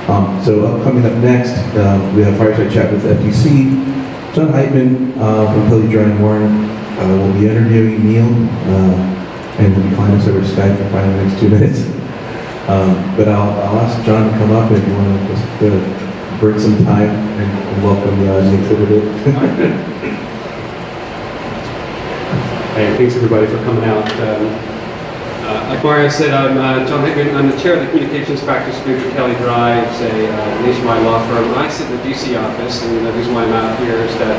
Coming up next, we have Fireside Chat with FTC. John Heitmann from Kelley, Drye, and Warren will be interviewing Neil, and he'll be flying us over Skype for probably the next 2 minutes. But I'll ask John to come up if you want to just break some time and welcome the audience a little bit. Hey, thanks everybody for coming out. Like Mario said, I'm John Heitmann. I'm the chair of the communications practice group at Kelley Drye. It's a nationwide law firm. I sit in the DC office, and the reason why I'm out here is that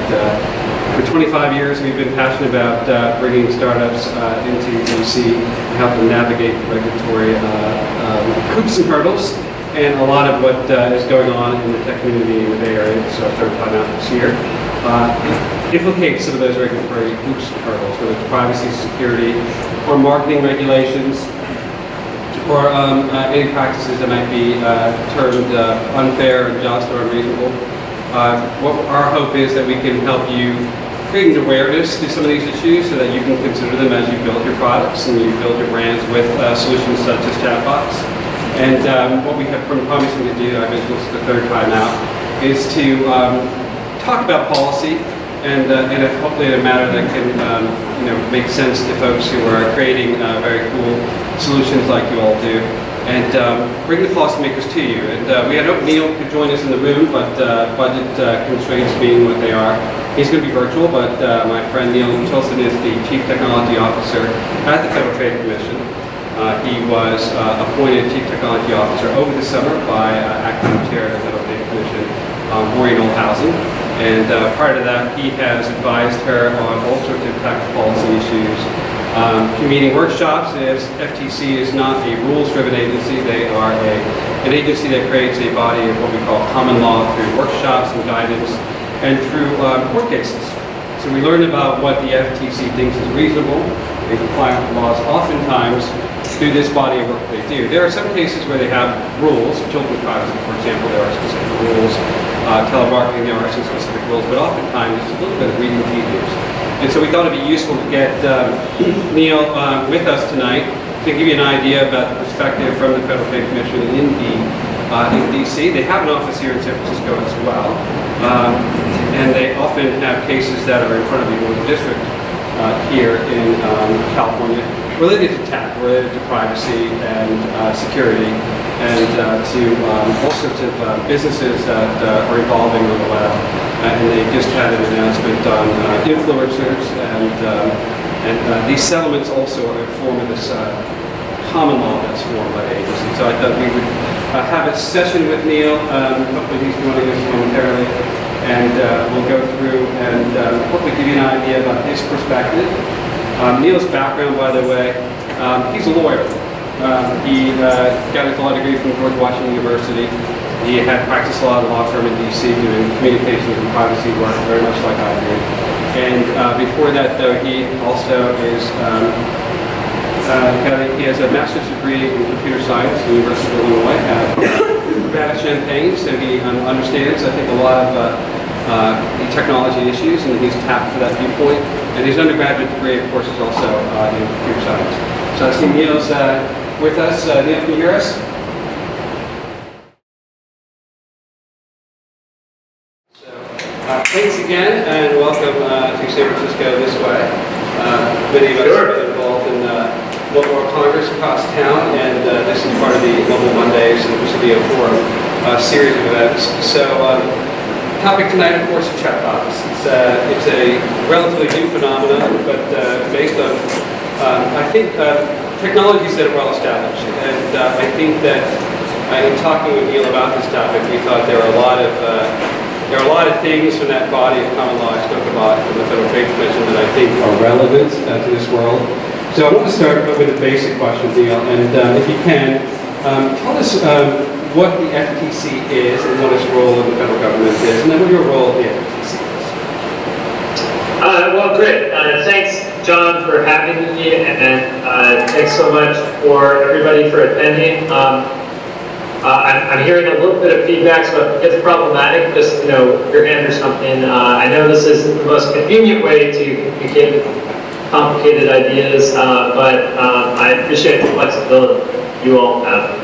for 25 years we've been passionate about bringing startups into DC and help them navigate regulatory hoops and hurdles. And a lot of what is going on in the tech community in the Bay Area, this is our third time out this year, implicates some of those regulatory hoops and hurdles, whether it's privacy, security, or marketing regulations, or any practices that might be termed unfair, unjust, or unreasonable. What our hope is that we can help you create an awareness to some of these issues so that you can consider them as you build your products and you build your brands with solutions such as chatbots. And what we have been promising to do, I mentioned this the third time out, is to talk about policy and hopefully in a manner that can make sense to folks who are creating very cool solutions like you all do, and bring the policymakers to you. And we had hoped Neil could join us in the room, but budget constraints being what they are, he's going to be virtual. But my friend Neil Chilson is the Chief Technology Officer at the Federal Trade Commission. He was appointed Chief Technology Officer over the summer by acting chair of the Federal Trade Commission, Maureen Oldhausen. And prior to that, he has advised her on all sorts of tax policy issues, convening workshops. As FTC is not a rules-driven agency, they are an agency that creates a body of what we call common law through workshops and guidance and through court cases. So we learn about what the FTC thinks is reasonable and compliant with laws oftentimes through this body of work they do. There are some cases where they have rules, children's privacy, for example, there are specific rules. Telemarketing, there are some specific rules, but oftentimes it's a little bit of reading tea leaves. And so we thought it'd be useful to get Neil with us tonight to give you an idea about the perspective from the Federal Trade Commission in DC. They have an office here in San Francisco as well, and they often have cases that are in front of the Northern District here in California related to tech, related to privacy and security, and to all sorts of businesses that are evolving on the web. And they just had an announcement on influencers, and these settlements also are a form of this common law that's formed by the agency. So I thought we would have a session with Neil. Hopefully he's joining us momentarily, and we'll go through and hopefully give you an idea about his perspective. Neil's background, by the way, he's a lawyer. He got his law degree from George Washington University. He had practiced law at a law firm in DC doing communications and privacy work, very much like I do. And before that, though, he also is he has a master's degree in computer science at the University of Illinois at Urbana-Champaign, so he understands, I think, a lot of the technology issues, and he's tapped for that viewpoint. And his undergraduate degree, of course, is also in computer science. So I see Neil's with us. Neil, can you hear us? So, thanks again, and welcome to San Francisco this way. Many of us have been involved in Mobile World Congress across town, and this is part of the MobileMonday and Presidio Forum series of events. So, topic tonight, of course, is chatbots. It's a relatively new phenomenon, but based on, I think, technologies that are well established. And I think that in talking with Neil about this topic, we thought there are a lot of things from that body of common law I spoke about from the Federal Trade Commission that I think are relevant to this world. So I want to start with a basic question, Neil, and if you can, tell us what the FTC is and what its role in the federal government is, and then what your role at the FTC is. Well, great. Thanks, John, for having me, and thanks so much for everybody for attending. I'm hearing a little bit of feedback, so if it's problematic, just your hand or something. I know this isn't the most convenient way to communicate complicated ideas, but I appreciate the flexibility you all have.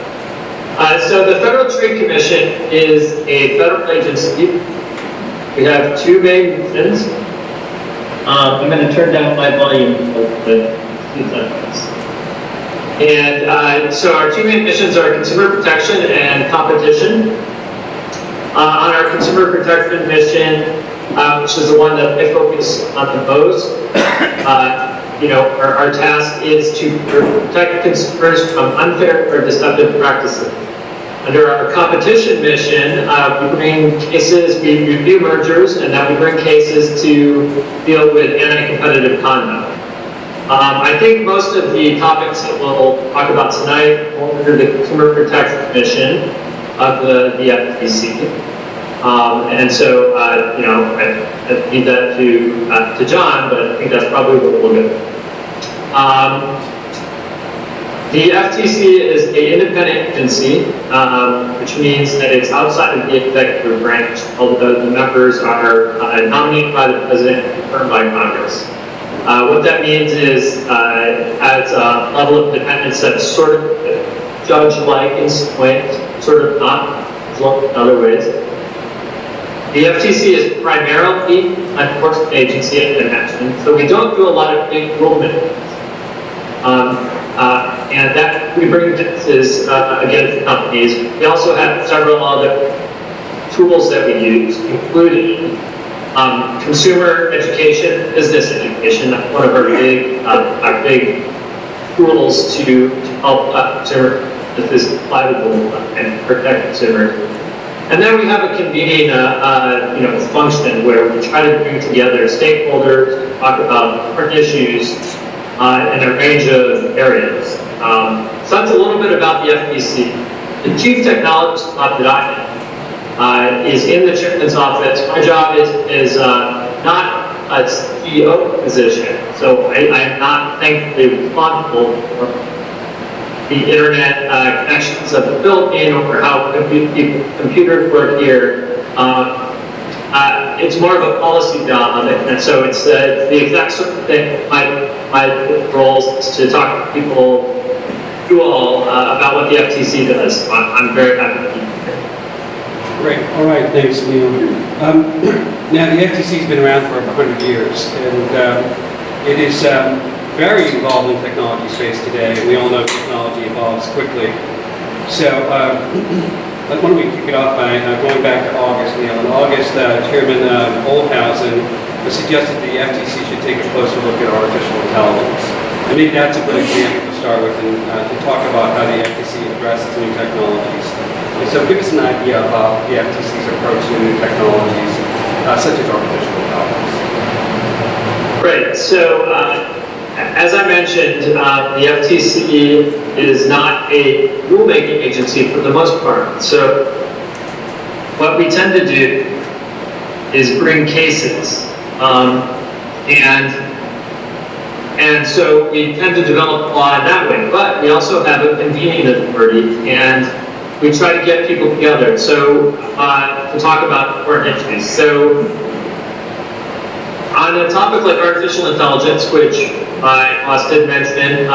So the Federal Trade Commission is a federal agency. We have two main missions. I'm going to turn down my volume a little bit. And so our two main missions are consumer protection and competition. On our consumer protection mission, which is the one that I focus on the most, our task is to protect consumers from unfair or deceptive practices. Under our competition mission, we bring cases, we review mergers, and then we bring cases to deal with anti-competitive conduct. I think most of the topics that we'll talk about tonight fall under the consumer protection mission of the FTC. And so, I leave that to John, but I think that's probably what we'll do. The FTC is an independent agency, which means that it's outside of the executive branch, although the members are nominated by the president and confirmed by Congress. What that means is it has a level of independence that's sort of judge-like in some ways, sort of not, as well as in other ways. The FTC is primarily an enforcement agency, as I mentioned, so we don't do a lot of big rulemakings. And that we bring differences against companies. We also have several other tools that we use, including consumer education, business education. That's one of our big tools to help consumers that is applicable and protect consumers. And then we have a convening function where we try to bring together stakeholders, talk about different issues in a range of areas. So that's a little bit about the FTC. The chief technologist job that I am is in the chairman's office. My job is not a CEO position, so I am not thankfully responsible for the internet connections of the building or how computers work here. It's more of a policy job, and so it's the exact sort of thing. My role is to talk to people, you all, about what the FTC does. So I'm very happy to be here. Great. All right. Thanks, Neil. Now, the FTC's been around for 100 years, and it is very involved in technology space today. We all know technology evolves quickly. So, why don't we kick it off by going back to August, Neil. In August, Chairman Oldhausen suggested the FTC should take a closer look at artificial intelligence. I think that's a good example to start with and to talk about how the FTC addresses new technologies. And so give us an idea about the FTC's approach to new technologies, such as artificial intelligence. Great. So, as I mentioned, the FTC is not a rulemaking agency for the most part. So what we tend to do is bring cases. And so we tend to develop law in that way. But we also have a convening authority, and we try to get people together. So to talk about important issues. So on a topic like artificial intelligence, which I did mention,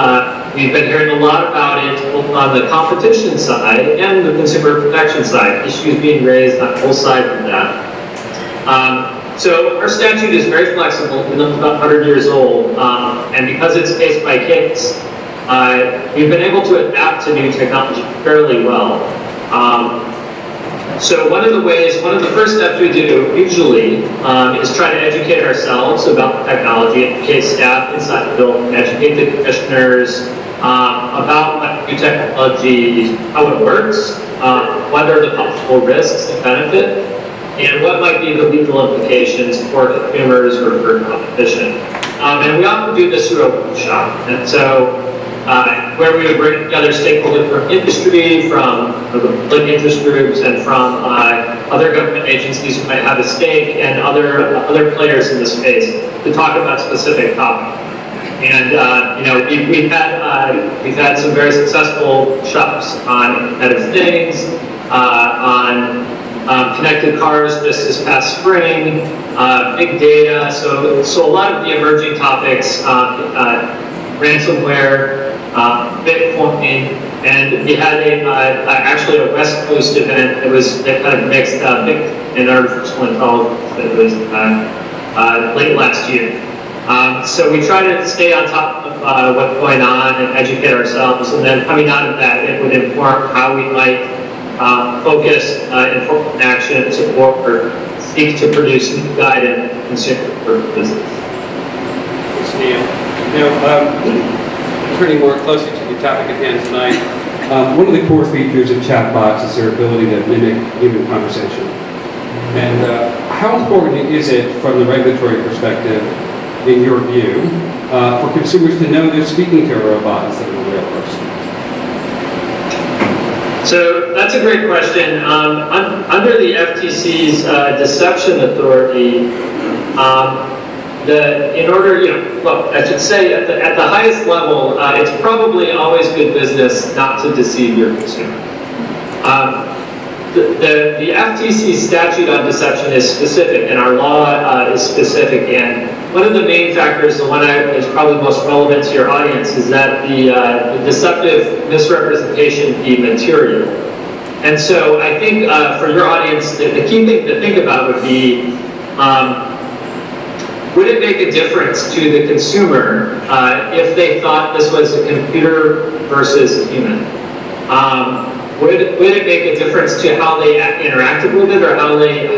we've been hearing a lot about it both on the competition side and the consumer protection side, issues being raised on both sides of that. So our statute is very flexible, it's about 100 years old, and because it's case by case, we've been able to adapt to new technology fairly well. So one of the first steps we do usually is try to educate ourselves about the technology, educate staff inside the building, educate the commissioners about what new technology, how it works, what are the possible risks and benefits, and what might be the legal implications for consumers or for competition. And we often do this through a workshop. And so where we would bring together stakeholders from industry, from public interest groups, and from other government agencies who might have a stake, and other players in the space to talk about specific topics. And we've had some very successful shops on Internet of Things, on connected cars just this past spring, big data. So a lot of the emerging topics, ransomware, Bitcoin, And we had actually a West Coast event that kind of mixed in our artificial intelligence that was late last year. So we try to stay on top of what's going on and educate ourselves, and then coming out of that, it would inform how we might focus, inform action, support, or seek to produce new guided consumer business. Thanks, Neil. Now, turning more closely to the topic at hand tonight, one of the core features of chatbots is their ability to mimic human conversation. And how important is it from the regulatory perspective, in your view, for consumers to know they're speaking to a robot instead of a real person? So that's a great question. Under the FTC's deception authority, I should say at the highest level, it's probably always good business not to deceive your consumer. The FTC statute on deception is specific, and our law is specific. And one of the main factors, the one that is probably most relevant to your audience, is that the deceptive misrepresentation be material. And so I think for your audience, the key thing to think about would be, would it make a difference to the consumer if they thought this was a computer versus a human? Would it make a difference to how they interacted with it or how they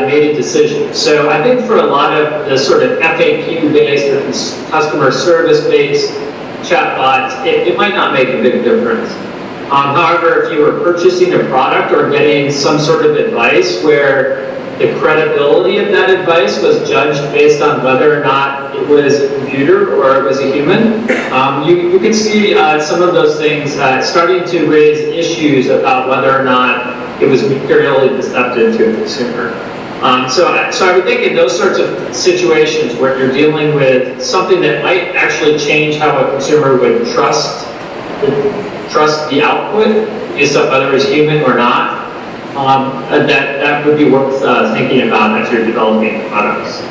made a decision? So I think for a lot of the sort of FAQ-based or customer service-based chatbots, it might not make a big difference. However, if you were purchasing a product or getting some sort of advice where the credibility of that advice was judged based on whether or not it was a computer or it was a human, you could see some of those things starting to raise issues about whether or not it was materially deceptive to a consumer. So I would think in those sorts of situations where you're dealing with something that might actually change how a consumer would trust the output based on whether it's human or not, that would be worth thinking about as you're developing products.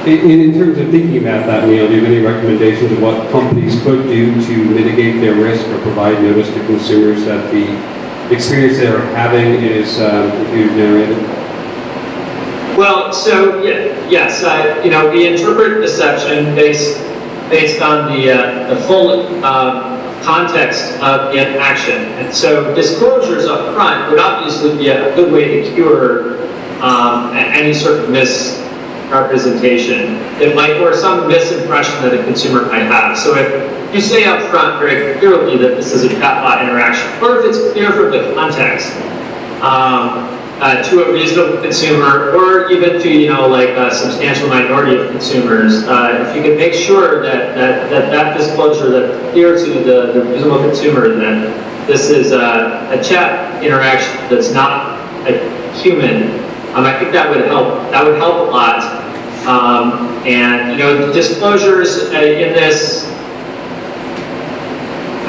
In terms of thinking about that, Neil, do you have any recommendations of what companies could do to mitigate their risk or provide notice to consumers that the experience they're having is computer generated? Well, so yes, we interpret deception based on the full context of the action. And so disclosures up front would obviously be a good way to cure any sort of misrepresentation or some misimpression that a consumer might have. So if you say up front very clearly that this is a chatbot interaction, or if it's clear from the context to a reasonable consumer, or even to a substantial minority of consumers, if you can make sure that disclosure that's clear to the reasonable consumer that this is a chat interaction that's not a human, I think that would help. That would help a lot. And disclosures in this,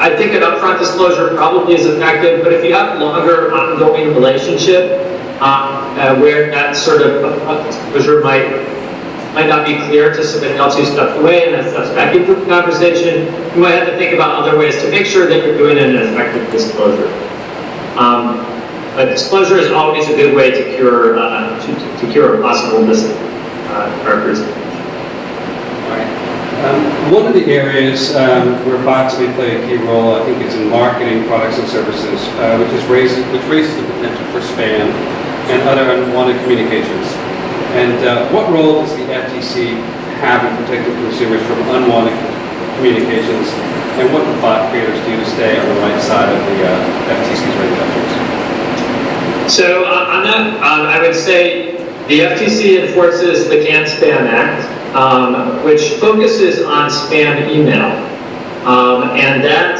I think an upfront disclosure probably is effective, but if you have a longer ongoing relationship where that sort of disclosure might not be clear to somebody else who stepped away and then steps back into the conversation, you might have to think about other ways to make sure that you're doing an effective disclosure. But disclosure is always a good way to cure a possible misrepresentation. One of the areas where bots may play a key role, I think, is in marketing products and services, which raises the potential for spam and other unwanted communications. And what role does the FTC have in protecting consumers from unwanted communications, and what do bot creators do to stay on the right side of the FTC's regulations? So on that, I would say the FTC enforces the Can Spam Act, which focuses on spam email, and that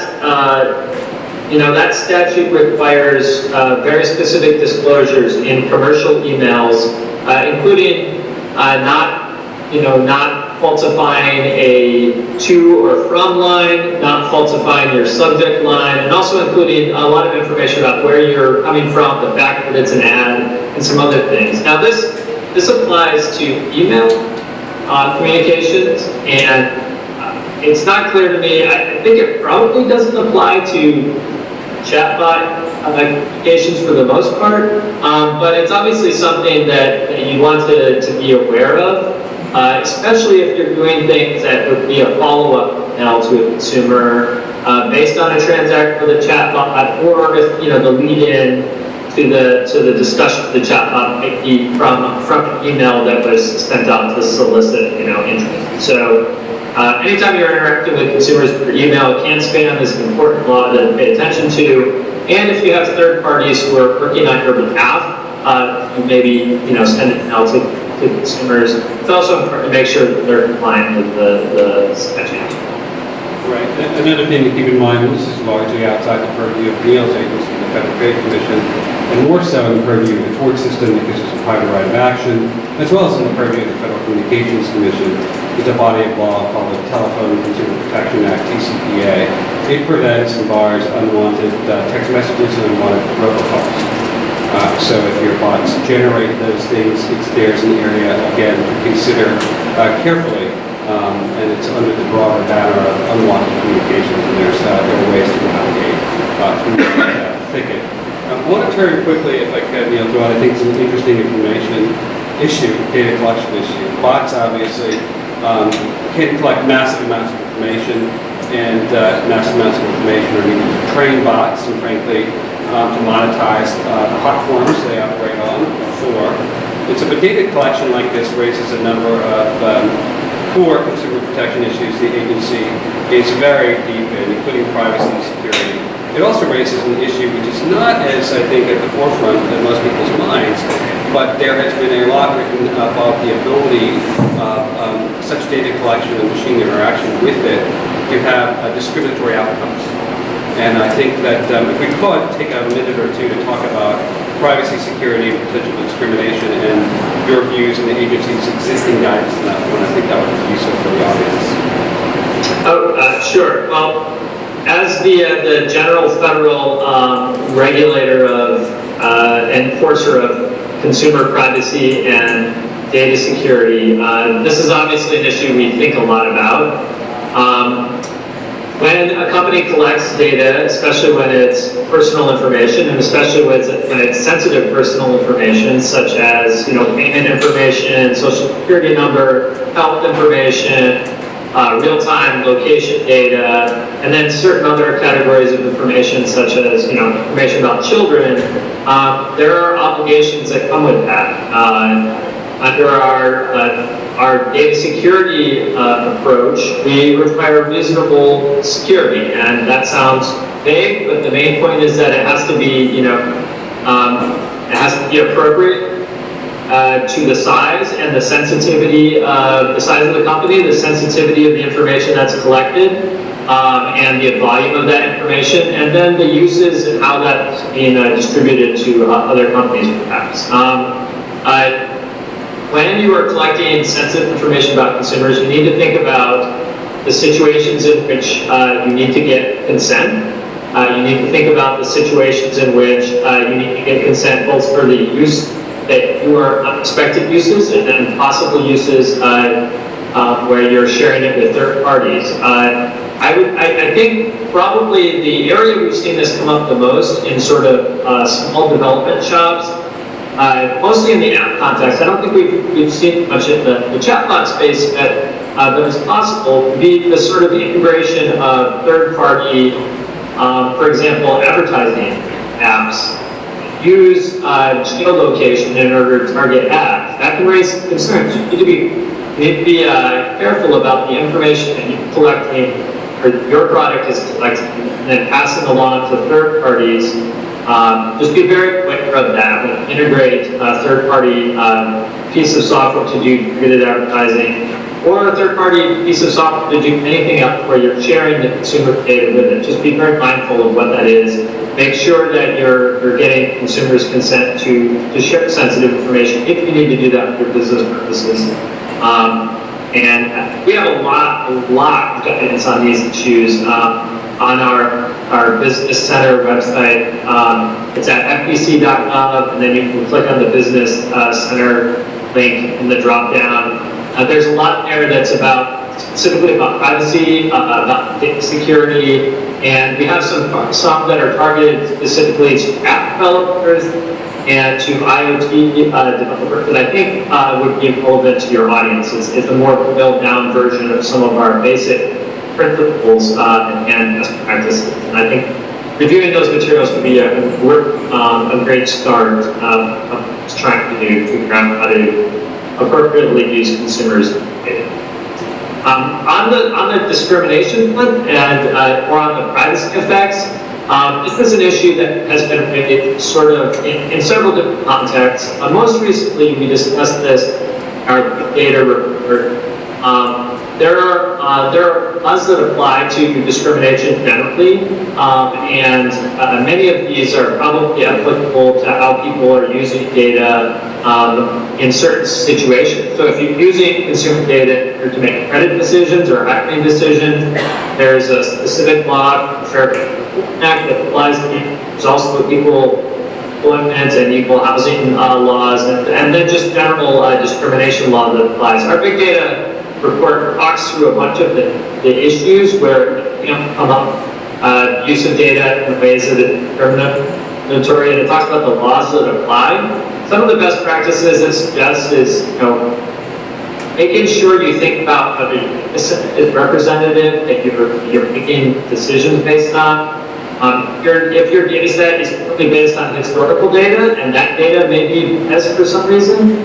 statute requires very specific disclosures in commercial emails, including not falsifying a to or from line, not falsifying your subject line, and also including a lot of information about where you're coming from, the fact that it's an ad, and some other things. Now this applies to email communications, and It's not clear to me. I think it probably doesn't apply to chatbot applications for the most part, but it's obviously something that you want to be aware of, especially if you're doing things that would be a follow-up now to a consumer based on a transaction with a chatbot, or if the lead-in to the discussion of the chatbot might be from an email that was sent out to solicit interest. So anytime you're interacting with consumers through email, spam is an important law to pay attention to. And if you have third parties who are working on your behalf, you maybe send it out to consumers. It's also important to make sure that they're compliant with the statute. Right. Another thing to keep in mind, and this is largely outside the purview of Neil's agency, the Federal Trade Commission, and more so in the purview of the court system because it's a private right of action, as well as in the purview of the Federal Communications Commission. It's a body of law called the Telephone Consumer Protection Act, TCPA. It prevents and bars unwanted text messages and unwanted robocalls. So if your bots generate those things, there's an area, again, to consider carefully. And it's under the broader banner of unwanted communications, and there are ways to navigate through that thicket. I want to turn quickly, if I could, to what I think is an interesting information issue, data collection issue. Bots obviously can collect massive amounts of information, and massive amounts of information are needed to train bots, and frankly, to monetize the platforms they operate on for. And so, but data collection like this raises a number of core consumer protection issues the agency is very deep in, including privacy and security. It also raises an issue which is not as, I think, at the forefront in most people's minds, but there has been a lot written about the ability of such data collection and machine interaction with it to have discriminatory outcomes. And I think that if we could take a minute or two to talk about privacy, security, and potential discrimination, and your views and the agency's existing guidance on that one, I think that would be useful for the audience. Sure. Well, as the general federal regulator of enforcer of consumer privacy and data security, this is obviously an issue we think a lot about. When a company collects data, especially when it's personal information, and especially when it's sensitive personal information, such as payment information, social security number, health information, real-time location data, and then certain other categories of information, such as information about children, there are obligations that come with that. Under our data security approach, we require reasonable security, and that sounds vague, but the main point is that it has to be, it has to be appropriate to the size and the sensitivity of the size of the company, the sensitivity of the information that's collected, and the volume of that information, and then the uses and how that's being distributed to other companies, perhaps. When you are collecting sensitive information about consumers, you need to think about the situations in which you need to get consent. You need to think about the situations in which you need to get consent both for the use that you are unexpected uses and then possible uses where you're sharing it with third parties. I think probably the area we've seen this come up the most in sort of small development shops, mostly in the app context. I don't think we've seen much in the chatbot space, but it's possible to be the sort of integration of third-party, for example, advertising apps, use geolocation in order to target ads. That can raise concerns. You need to be careful about the information that you're collecting, or your product is collecting, and then passing along to third parties. Just be very aware of that. When you integrate a third-party piece of software to do targeted advertising, or a third-party piece of software to do anything else where you're sharing the consumer data with it. Just be very mindful of what that is. Make sure that you're getting consumers' consent to share sensitive information if you need to do that for business purposes. And we have a lot of guidance on these issues on our Business Center website. It's at fbc.gov, and then you can click on the Business Center link in the drop-down. There's a lot there that's about specifically about privacy, about data security, and we have some that are targeted specifically to app developers and to IoT developers that I think would be relevant to your audience. It's a more boiled down version of some of our basic principles and best practices. And I think reviewing those materials would be a great start of trying to figure out how to appropriately use consumers' data. On the discrimination front and or on the privacy effects, this is an issue that has been raised sort of in several different contexts. Most recently, we discussed this in our data report. There are laws that apply to discrimination generally, and many of these are probably applicable to how people are using data in certain situations. So if you're using consumer data to make credit decisions or hiring decisions, there's a specific law, the Fair Act, that applies to you. There's also equal employment and equal housing laws, and then just general discrimination law that applies. Our big data report talks through a bunch of the issues where come up, use of data in ways that are discriminatory, and it talks about the laws that apply. Some of the best practices it suggests is making sure you think about whether it's representative, that you're making decisions based on. If your data set is purely based on historical data, and that data may be biased for some reason,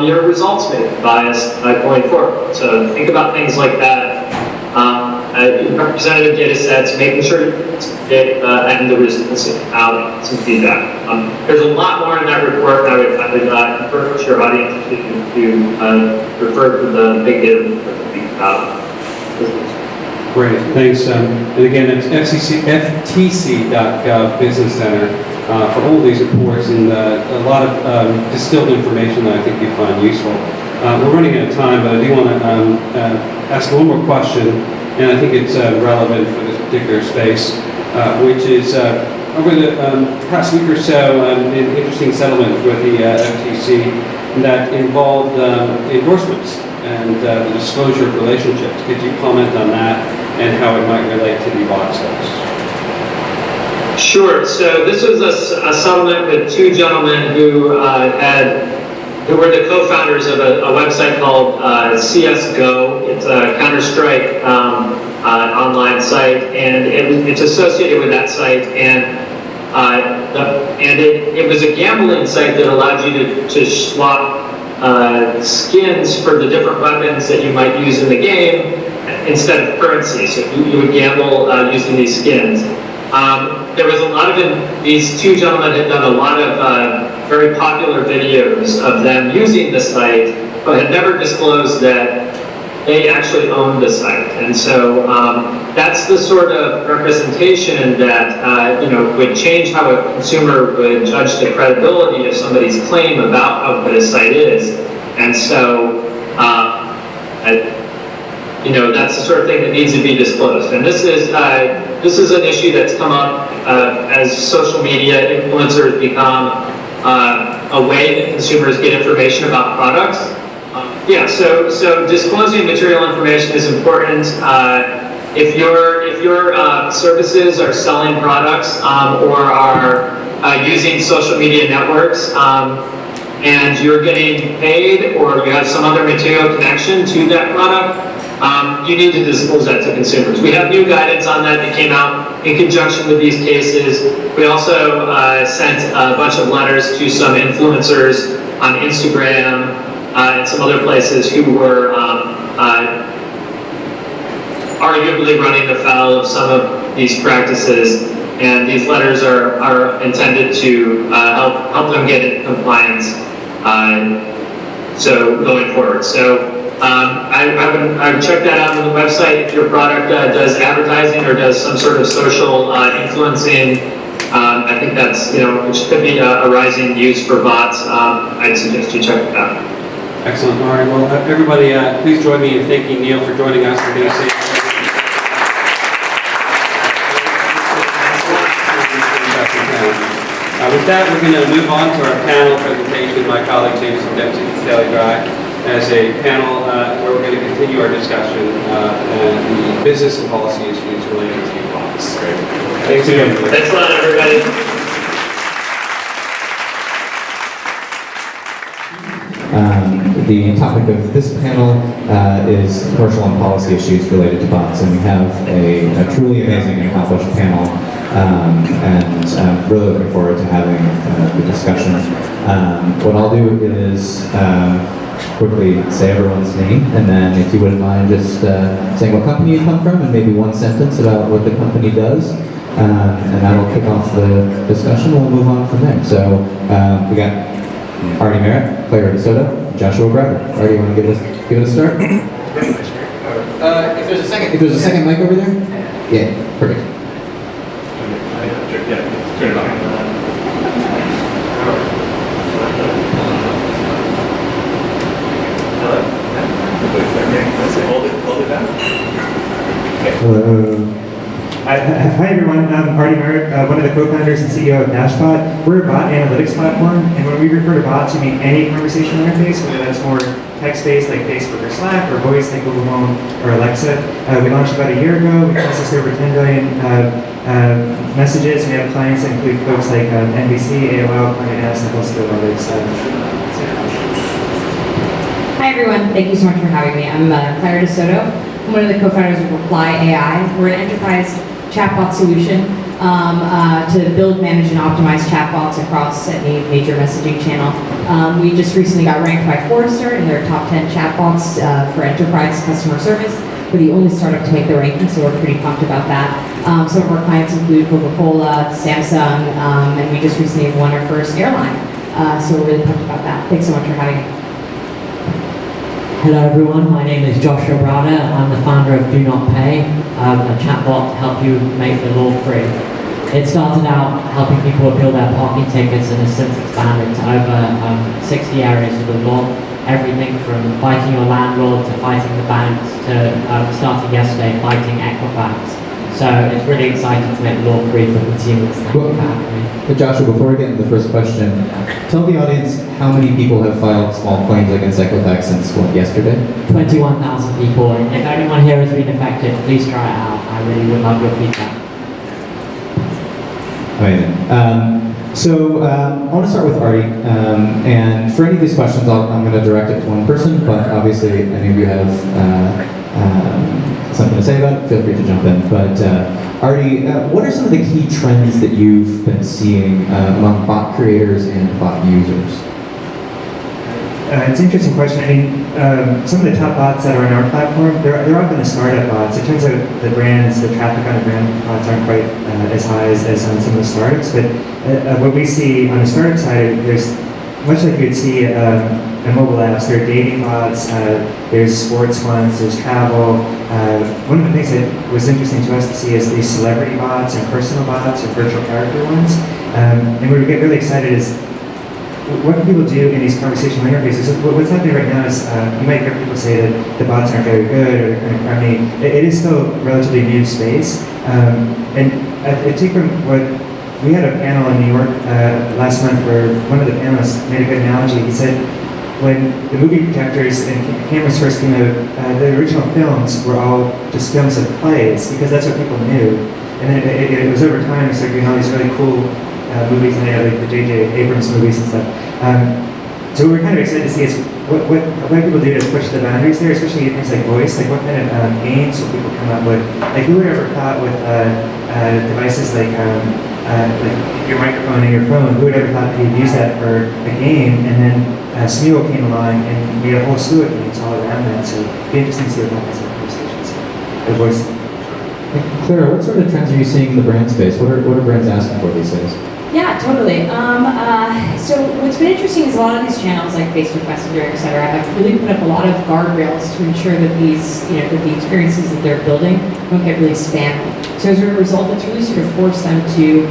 your results may be biased going forward. So think about things like that. Representative data sets, making sure and the results out some feedback. There's a lot more in that report, and I would encourage your audience to refer to the big data report that we have. Great, thanks. And again, it's ftc.gov Business Center for all these reports and a lot of distilled information that I think you find useful. We're running out of time, but I do want to ask one more question, and I think it's relevant for this particular space, which is over the past week or so, an interesting settlement with the FTC that involved endorsements and the disclosure of relationships. Could you comment on that and how it might relate to the bot space? Sure. So this was a settlement with two gentlemen who were the co-founders of a website called CSGO. It's a Counter-Strike online site, and it's associated with that site. And it was a gambling site that allowed you to swap skins for the different weapons that you might use in the game instead of currency. So you would gamble using these skins. There was a lot of these two gentlemen had done a lot of very popular videos of them using the site, but had never disclosed that they actually owned the site. And so that's the sort of representation that would change how a consumer would judge the credibility of somebody's claim about how good a site is. And so that's the sort of thing that needs to be disclosed. And this is an issue that's come up as social media influencers become a way that consumers get information about products. So disclosing material information is important. If your services are selling products or are using social media networks and you're getting paid or you have some other material connection to that product, you need to disclose that to consumers. We have new guidance on that came out in conjunction with these cases. We also sent a bunch of letters to some influencers on Instagram and some other places who were arguably running afoul of some of these practices. And these letters are intended to help them get into compliance so going forward. So I would check that out on the website. If your product does advertising or does some sort of social influencing, I think that's, which could be a rising use for bots. I'd suggest you check it out. Excellent. All right. Well, everybody, please join me in thanking Neil for joining us. We're going to say with that, we're going to move on to our panel presentation. My colleague Jameson, Dempsey, and Drye, as a panel where we're going to continue our discussion and the business and policy issues related to bots. Great. Thanks again. Thanks a lot, everybody. The topic of this panel is commercial and policy issues related to bots, and we have a truly amazing and accomplished panel, and I'm really looking forward to having the discussion. What I'll do is quickly say everyone's name, and then if you wouldn't mind just saying what company you come from and maybe one sentence about what the company does, and that'll kick off the discussion. We'll move on from there. So we got Arte Merritt, Clara Soto, Joshua Browder. Arte, you want to give it a start? If there's a second mic over there? Yeah, perfect. Yeah, turn it on. Hold it down. Hello. Hi everyone, I'm Arte Merritt, one of the co-founders and CEO of Dashbot. We're a bot analytics platform, and when we refer to bots, we mean any conversational interface, whether that's more text-based like Facebook or Slack, or voice like Google Home or Alexa. We launched about a year ago. We processed over 10 billion messages. We have clients that include folks like NBC, AOL, Condé Nast, and a host of others. Hi everyone, thank you so much for having me. I'm Clara Soto. I'm one of the co-founders of Reply.ai. We're an enterprise chatbot solution to build, manage, and optimize chatbots across any major messaging channel. We just recently got ranked by Forrester in their top 10 chatbots for enterprise customer service. We're the only startup to make the ranking, so we're pretty pumped about that. Some of our clients include Coca-Cola, Samsung, and we just recently won our first airline. So we're really pumped about that. Thanks so much for having me. Hello everyone, my name is Joshua Browder. I'm the founder of DoNotPay, a chatbot to help you make the law free. It started out helping people appeal their parking tickets and has since expanded to over 60 areas of the law. Everything from fighting your landlord to fighting the banks to starting yesterday fighting Equifax. So it's really exciting to make law free for consumers. Thank you for having me. But Joshua, before we get into the first question, tell the audience how many people have filed small claims against Equifax since yesterday? 21,000 people. And if anyone here has been affected, please try it out. I really would love your feedback. Amazing. So I want to start with Arte, and for any of these questions, I'm going to direct it to one person, but obviously any of you have something to say about it, feel free to jump in. But Arte, what are some of the key trends that you've been seeing among bot creators and bot users? It's an interesting question. I mean, some of the top bots that are on our platform, they're often the startup bots. It turns out the brands, the traffic on the brand bots aren't quite as high as on some of the startups. But what we see on the startup side, there's much like you'd see in mobile apps. There are dating bots, there's sports ones, there's travel. One of the things that was interesting to us to see is these celebrity bots and personal bots and virtual character ones. And where we get really excited is what can people do in these conversational interfaces? What's happening right now is you might hear people say that the bots aren't very good or they're kind of crummy. It is still a relatively new space. And I take from what we had a panel in New York last month where one of the panelists made a good analogy. He said when the movie projectors and cameras first came out, the original films were all just films of plays because that's what people knew. And then it was over time, we started doing all these really cool movies, and they had like the J.J. Abrams movies and stuff. So what we're kind of excited to see is what people do to push the boundaries there, especially things like voice, like what kind of games will people come up with. Like who would ever thought with devices like your microphone and your phone, who would ever thought that you'd use that for a game, and then Smule came along and we had a whole slew of games all around that, so it'd be interesting to see what happens in conversations. The voice. Clara, what sort of trends are you seeing in the brand space? What are brands asking for these days? Yeah, totally. So what's been interesting is a lot of these channels like Facebook Messenger, et cetera, have really put up a lot of guardrails to ensure that these, that the experiences that they're building don't get really spammy. So as a result, it's really sort of forced them to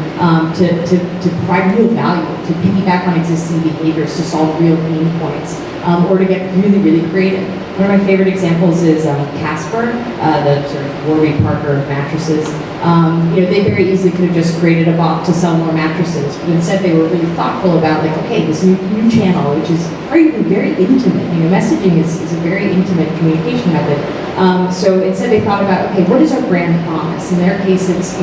provide real value, to piggyback on existing behaviors, to solve real pain points. or to get really, really creative. One of my favorite examples is Casper, the sort of Warby Parker of mattresses. They very easily could have just created a bot to sell more mattresses, but instead they were really thoughtful about like, okay, this new channel, which is arguably very intimate. Messaging is a very intimate communication method. So instead they thought about, okay, what is our brand promise? In their case, it's,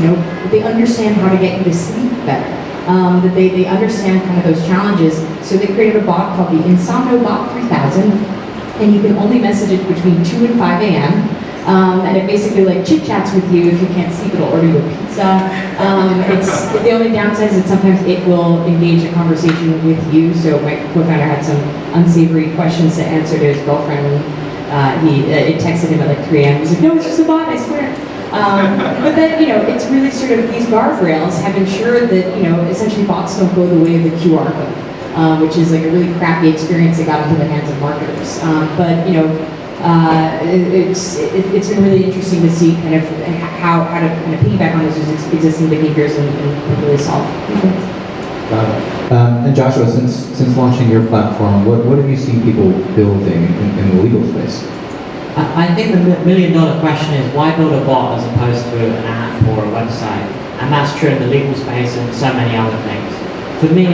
they understand how to get you to sleep better. That they understand kind of those challenges. So they created a bot called the InsomnoBot 3000. And you can only message it between 2 and 5 a.m. And it basically like chit chats with you. If you can't sleep, it'll order you a pizza. It's the only downside is that sometimes it will engage a conversation with you. So my co-founder had some unsavory questions to answer to his girlfriend. It texted him at like 3 a.m. He's like, no, it's just a bot, I swear. But then, it's really sort of these guardrails have ensured that, essentially bots don't go the way of the QR code. Which is like a really crappy experience that got into the hands of marketers. It's been really interesting to see kind of how to kind of piggyback on those existing behaviors and really solve problems. Got it. And Joshua, since launching your platform, what have you seen people building in the legal space? I think the million-dollar question is why build a bot as opposed to an app or a website? And that's true in the legal space and so many other things. For me,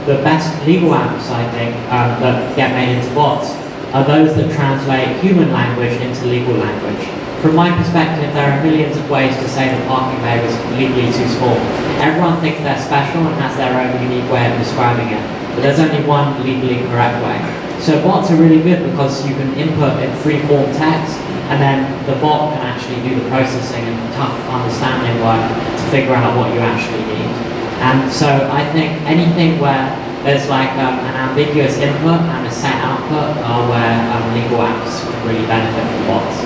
the best legal apps, I think, that get made into bots are those that translate human language into legal language. From my perspective, there are millions of ways to say the parking bay was legally too small. Everyone thinks they're special and has their own unique way of describing it, but there's only one legally correct way. So bots are really good because you can input in free-form text, and then the bot can actually do the processing and tough understanding work to figure out what you actually need. And so I think anything where there's like an ambiguous input and a set output are where legal apps can really benefit from bots.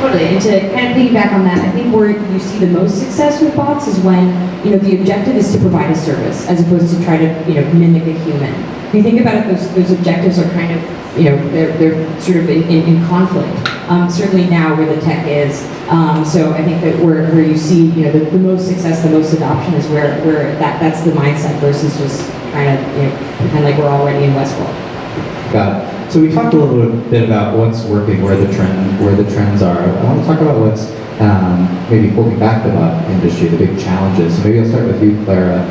Totally, and to kind of piggyback on that, I think where you see the most success with bots is when, the objective is to provide a service as opposed to try to, mimic a human. If you think about it, those objectives are kind of, they're sort of in conflict. Certainly now where the tech is. So I think that where you see, the most success, the most adoption is where that's the mindset versus just trying to, pretend like we're already in Westworld. Got it. So we talked a little bit about what's working, where the trends are. I want to talk about what's maybe holding back the bot industry, the big challenges. So maybe I'll start with you, Clara.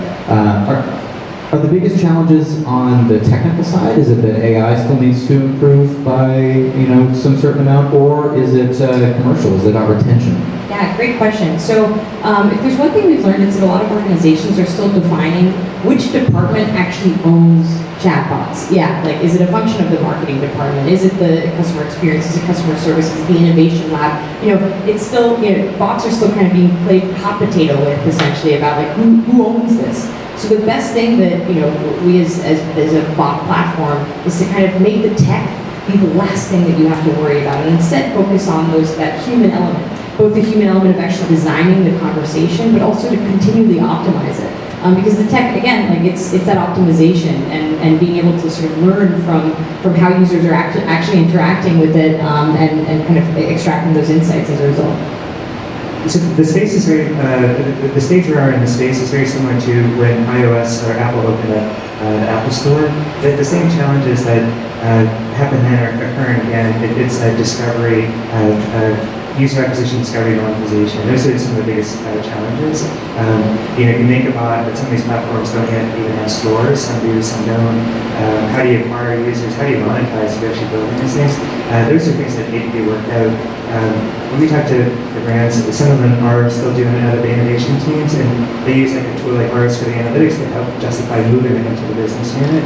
Are the biggest challenges on the technical side? Is it that AI still needs to improve by some certain amount, or is it commercial? Is it about retention? Yeah, great question. So if there's one thing we've learned, it's that a lot of organizations are still defining which department actually owns chatbots. Yeah, like is it a function of the marketing department? Is it the customer experience? Is it customer service? Is it the innovation lab? It's still, bots are still kind of being played hot potato with essentially about like who owns this. So the best thing that we as a bot platform is to kind of make the tech be the last thing that you have to worry about, and instead focus on that human element, both the human element of actually designing the conversation, but also to continually optimize it. Because the tech, again, like it's that optimization and being able to sort of learn from how users are actually interacting with it and kind of extracting those insights as a result. So the space is very, the stage we are in the space is very similar to when iOS or Apple opened up the Apple Store. The same challenges that happen then are occurring again. It's discovery, user acquisition, discovery, monetization. Those are some of the biggest challenges. You make a bot, but some of these platforms don't yet even have stores. Some do, some don't. How do you acquire users? How do you monetize if you're actually building these things? Those are things that need to be worked out. When we talk to the brands, some of them are still doing it out of the innovation teams, and they use like a tool like ours for the analytics to help justify moving it into the business unit.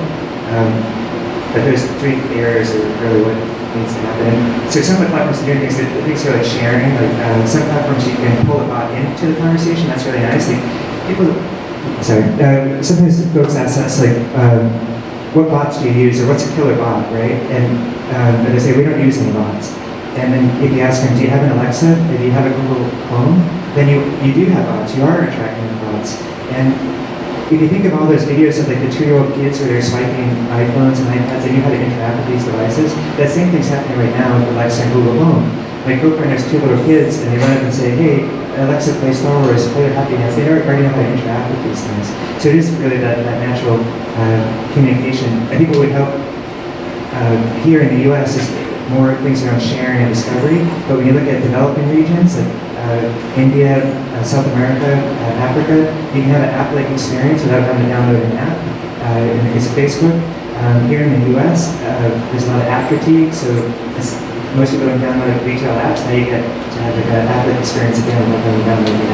But there's three areas of really what needs to happen. So some of the platforms are doing things are like sharing. Like some platforms you can pull a bot into the conversation. That's really nice. Sometimes folks ask us like, what bots do you use, or what's a killer bot, right? And they say we don't use any bots. And then if you ask them, do you have an Alexa, or do you have a Google Home? Then you do have bots. You are attracting bots. And if you think of all those videos of like the 2-year-old kids where they're swiping iPhones and iPads, they knew how to interact with these devices. That same thing's happening right now with Alexa and Google Home. My girlfriend has 2 little kids, and they run up and say, "Hey, Alexa, play Star Wars, play their Happy Dance." They already know how to interact with these things. So it is really that natural communication. I think what would help here in the US, there's more things around sharing and discovery, but when you look at developing regions like India, South America, Africa, you can have an app-like experience without having to download an app. In the case of Facebook, here in the US, there's a lot of app fatigue, so most people don't download retail apps. Now you get to have like an app-like experience again without having to download the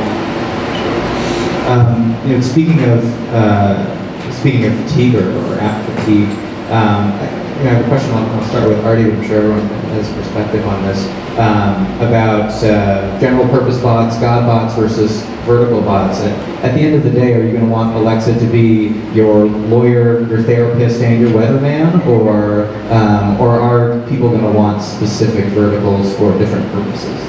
app. Speaking of fatigue or app fatigue, I have a question I'll start with Arte, I'm sure everyone has perspective on this, about general purpose bots, God bots versus vertical bots. At the end of the day, are you going to want Alexa to be your lawyer, your therapist, and your weatherman, or are people going to want specific verticals for different purposes?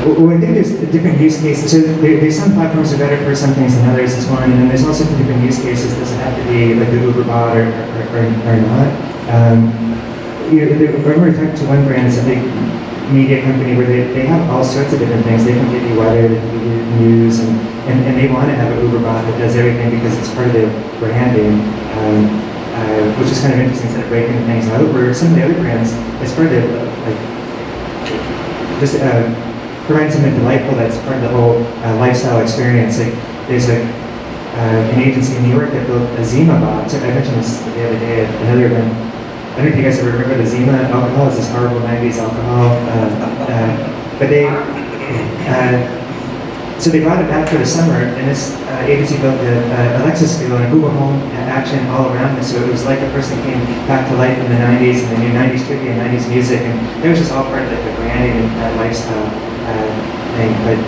Well, I think there's different use cases. So there's some platforms that are better for some things than others, is one, and then there's also different use cases. Does it have to be like the Uber bot or not? I remember talking to one brand, it's a big media company where they have all sorts of different things. They can give you weather, they can give you news, and they want to have an Uber bot that does everything because it's part of their branding, which is kind of interesting instead of breaking things out. Where some of the other brands, it's part of just providing something delightful that's part of the whole lifestyle experience. Like there's an agency in New York that built a Zima bot. So I mentioned this the other day at another event. I don't know if you guys ever remember the Zima alcohol. It's this horrible 90s alcohol. But so they brought it back for the summer, and this agency built an Alexa skill and a Google Home action all around it. So it was like a person came back to life in the 90s, and they knew 90s trivia and 90s music, and it was just all part of the branding and that lifestyle thing. But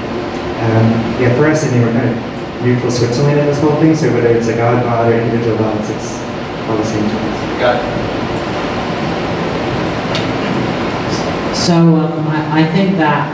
yeah, for us, I mean, we're kind of neutral Switzerland in this whole thing. So whether it's a God bot or individual bots, it's all the same to us. Got it. So I think that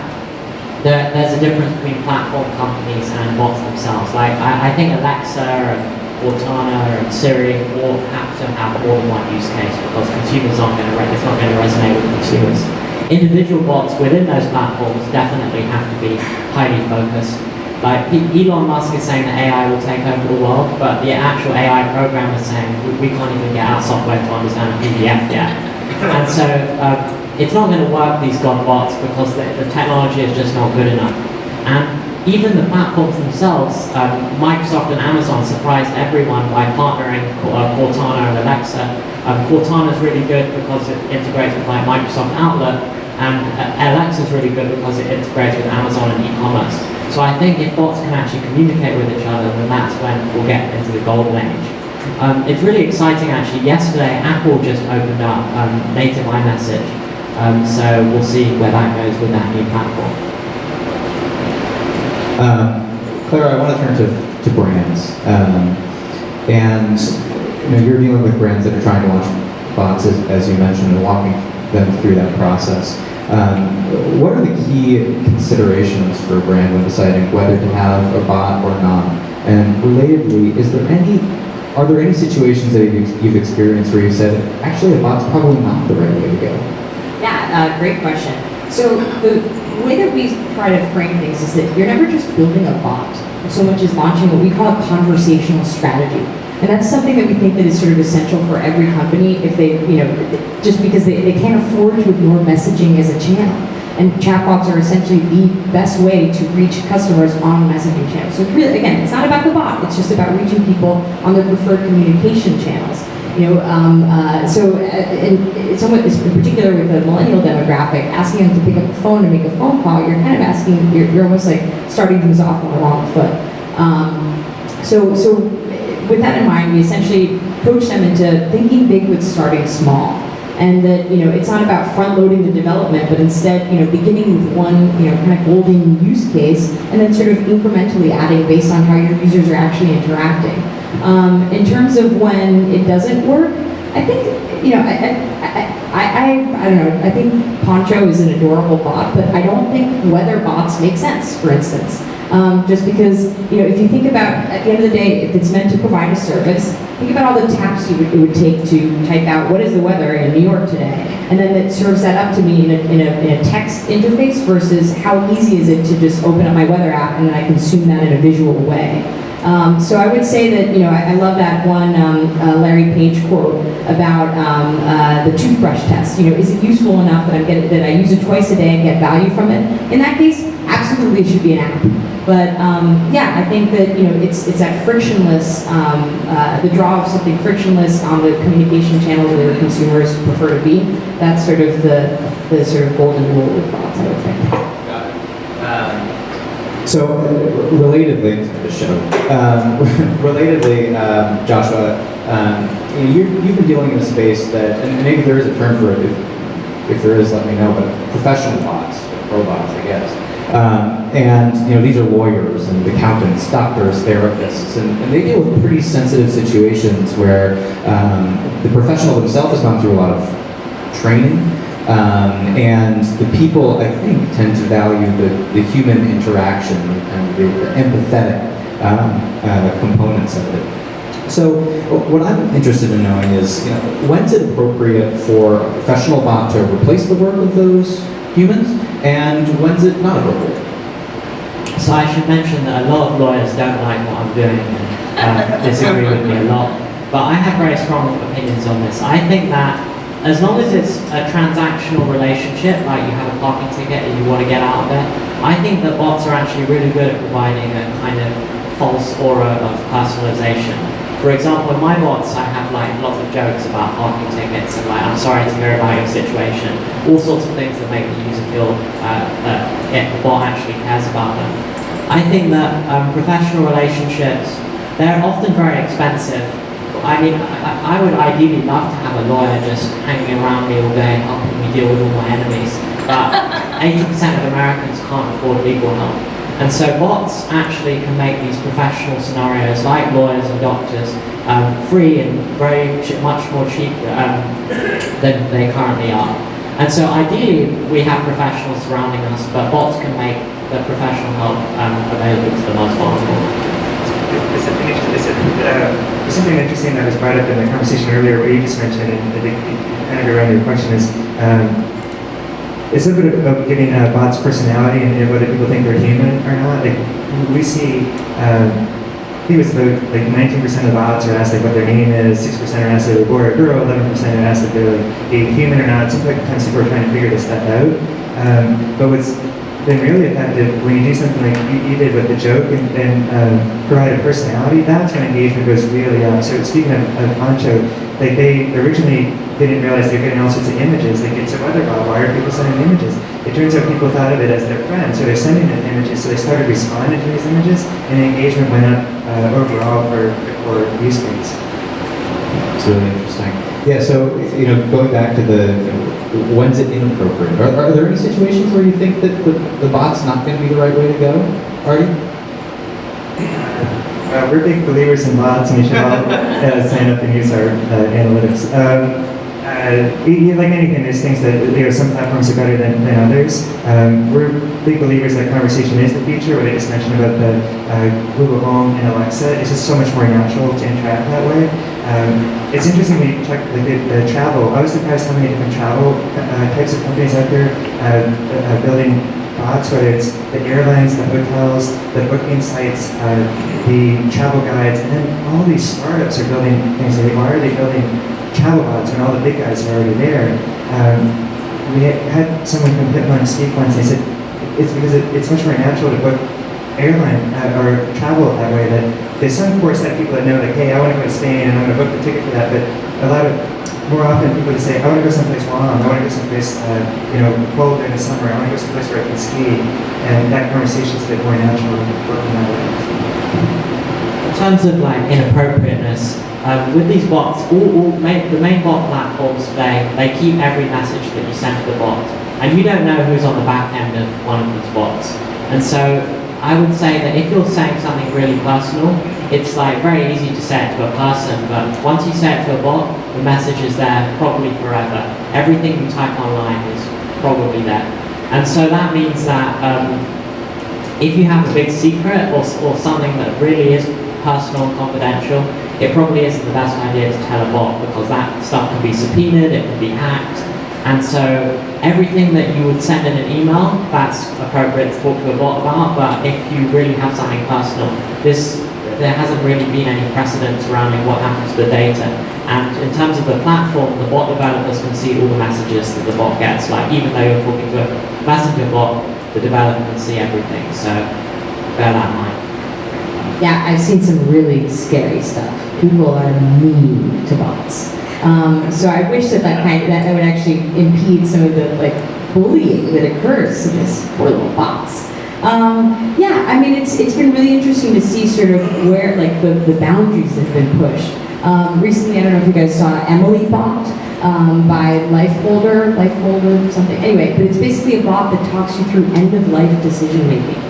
there's a difference between platform companies and bots themselves. Like I think Alexa and Cortana and Siri all have to have more than one use case because consumers aren't going to it's not going to resonate with consumers. Individual bots within those platforms definitely have to be highly focused. Like Elon Musk is saying that AI will take over the world, but the actual AI program is saying we can't even get our software to understand a PDF yet. And so it's not going to work, these God bots, because the technology is just not good enough. And even the platforms themselves, Microsoft and Amazon surprised everyone by partnering Cortana and Alexa. Cortana is really good because it integrates with like Microsoft Outlook, and Alexa is really good because it integrates with Amazon and e-commerce. So I think if bots can actually communicate with each other, then that's when we'll get into the golden age. It's really exciting actually. Yesterday, Apple just opened up native iMessage. So we'll see where that goes with that new platform. Clara, I want to turn to brands. And you're dealing with brands that are trying to launch bots, as you mentioned, and walking them through that process. What are the key considerations for a brand when deciding whether to have a bot or not? And relatedly, are there any situations that you've experienced where you said, actually, a bot's probably not the right way to go? Yeah, great question. So the way that we try to frame things is that you're never just building a bot so much as launching what we call a conversational strategy. And that's something that we think that is sort of essential for every company if they, just because they can't afford to ignore messaging as a channel. And chatbots are essentially the best way to reach customers on messaging channels. So really, again, it's not about the bot, it's just about reaching people on their preferred communication channels. It's somewhat, in particular with the millennial demographic, asking them to pick up the phone and make a phone call, you're kind of asking, you're almost like starting things off on the wrong foot. So with that in mind, we essentially coach them into thinking big with starting small. And that, it's not about front-loading the development, but instead, beginning with one, kind of golden use case, and then sort of incrementally adding based on how your users are actually interacting. In terms of when it doesn't work, I think, I don't know, I think Poncho is an adorable bot, but I don't think weather bots make sense, for instance. Just because, if you think about, at the end of the day, if it's meant to provide a service, think about all the taps it would take to type out what is the weather in New York today, and then it serves that up to me in a text interface versus how easy is it to just open up my weather app and then I consume that in a visual way. So I would say that, I love that one Larry Page quote about the toothbrush test. Is it useful enough that I use it twice a day and get value from it? In that case, absolutely it should be an app. But yeah, I think that it's that frictionless, the draw of something frictionless on the communication channels where consumers prefer to be. That's sort of the sort of golden rule with bots, I would think. Got it. So, relatedly to the show, Joshua, you've been dealing in a space that, and maybe there is a term for it, if there is, let me know, but professional bots, robots, I guess. And these are lawyers and accountants, doctors, therapists, and they deal with pretty sensitive situations where the professional themselves has gone through a lot of training. And the people, I think, tend to value the human interaction and the empathetic components of it. So what I'm interested in knowing is, when's it appropriate for a professional bot to replace the work of those humans, and when's it not appropriate? So I should mention that a lot of lawyers don't like what I'm doing and disagree with me a lot. But I have very strong opinions on this. I think that as long as it's a transactional relationship, like you have a parking ticket and you want to get out of it, I think that bots are actually really good at providing a kind of false aura of personalization. For example, in my bots, I have lots of jokes about parking tickets and I'm sorry to hear about your situation, all sorts of things that make the user feel that the bot actually cares about them. I think that professional relationships, they're often very expensive. I mean, I would ideally love to have a lawyer just hanging around me all day helping me deal with all my enemies, but 80% of Americans can't afford legal help. And so bots actually can make these professional scenarios like lawyers and doctors free and much more cheap than they currently are. And so ideally we have professionals surrounding us, but bots can make the professional help available to the most vulnerable. There's something interesting that was brought up in the conversation earlier where you just mentioned, and I think kind of around your question is, it's a bit about giving bots personality and whether people think they're human or not. Like we see, I think it was about 19% of bots are asked what their name is, 6% are asked if they're a boy or a girl, 11% are asked if they're a human or not. Sometimes people are trying to figure this stuff out. But what's been really effective when you do something like you did with the joke and provide a personality, that's when engagement goes really up. So speaking of Poncho, they originally didn't realize they're getting all sorts of images. It's a weather bot, why are people sending images? It turns out people thought of it as their friend, so they're sending them images, so they started responding to these images, and the engagement went up overall for the core use case. It's really interesting. Yeah, so, going back to when's it inappropriate? Are there any situations where you think that the bot's not going to be the right way to go? Artie? We're big believers in bots, and we should all sign up and use our analytics. Like anything, there's things that some platforms are better than others. We're big believers that conversation is the future. What I just mentioned about the Google Home and Alexa, it's just so much more natural to interact that way. It's interesting when you check the travel. I was surprised how many different travel types of companies out there building bots, whether it's the airlines, the hotels, the booking sites, the travel guides, and then all these startups are building things. Why are they building travel bots when all the big guys are already there? We had someone from Heitmann speak once, and they said it's because it's much more natural to book airline or travel that way. That there's some core set of people that know, hey, I want to go to Spain and I'm going to book the ticket for that, but more often people say, I want to go someplace warm, I want to go someplace cold during the summer, I want to go someplace where I can ski, and that conversation is a bit more natural working that way. In terms of inappropriateness, with these bots, the main bot platforms today, they keep every message that you send to the bot, and you don't know who's on the back end of one of these bots. And so I would say that if you're saying something really personal, it's very easy to say it to a person, but once you say it to a bot, the message is there probably forever. Everything you type online is probably there. And so that means that if you have a big secret or something that really is personal and confidential, it probably isn't the best idea to tell a bot, because that stuff can be subpoenaed, it can be hacked. And so everything that you would send in an email, that's appropriate to talk to a bot about, but if you really have something personal, there hasn't really been any precedent surrounding what happens to the data. And in terms of the platform, the bot developers can see all the messages that the bot gets. Like even though you're talking to a messenger bot, the developer can see everything. So bear that in mind. Yeah, I've seen some really scary stuff. People are mean to bots. So I wish that would actually impede some of the like bullying that occurs to these poor little bots. Yeah, I mean it's been really interesting to see sort of where like the boundaries have been pushed. Recently, I don't know if you guys saw Emily Bot by Lifeholder something. Anyway, but it's basically a bot that talks you through end-of-life decision-making,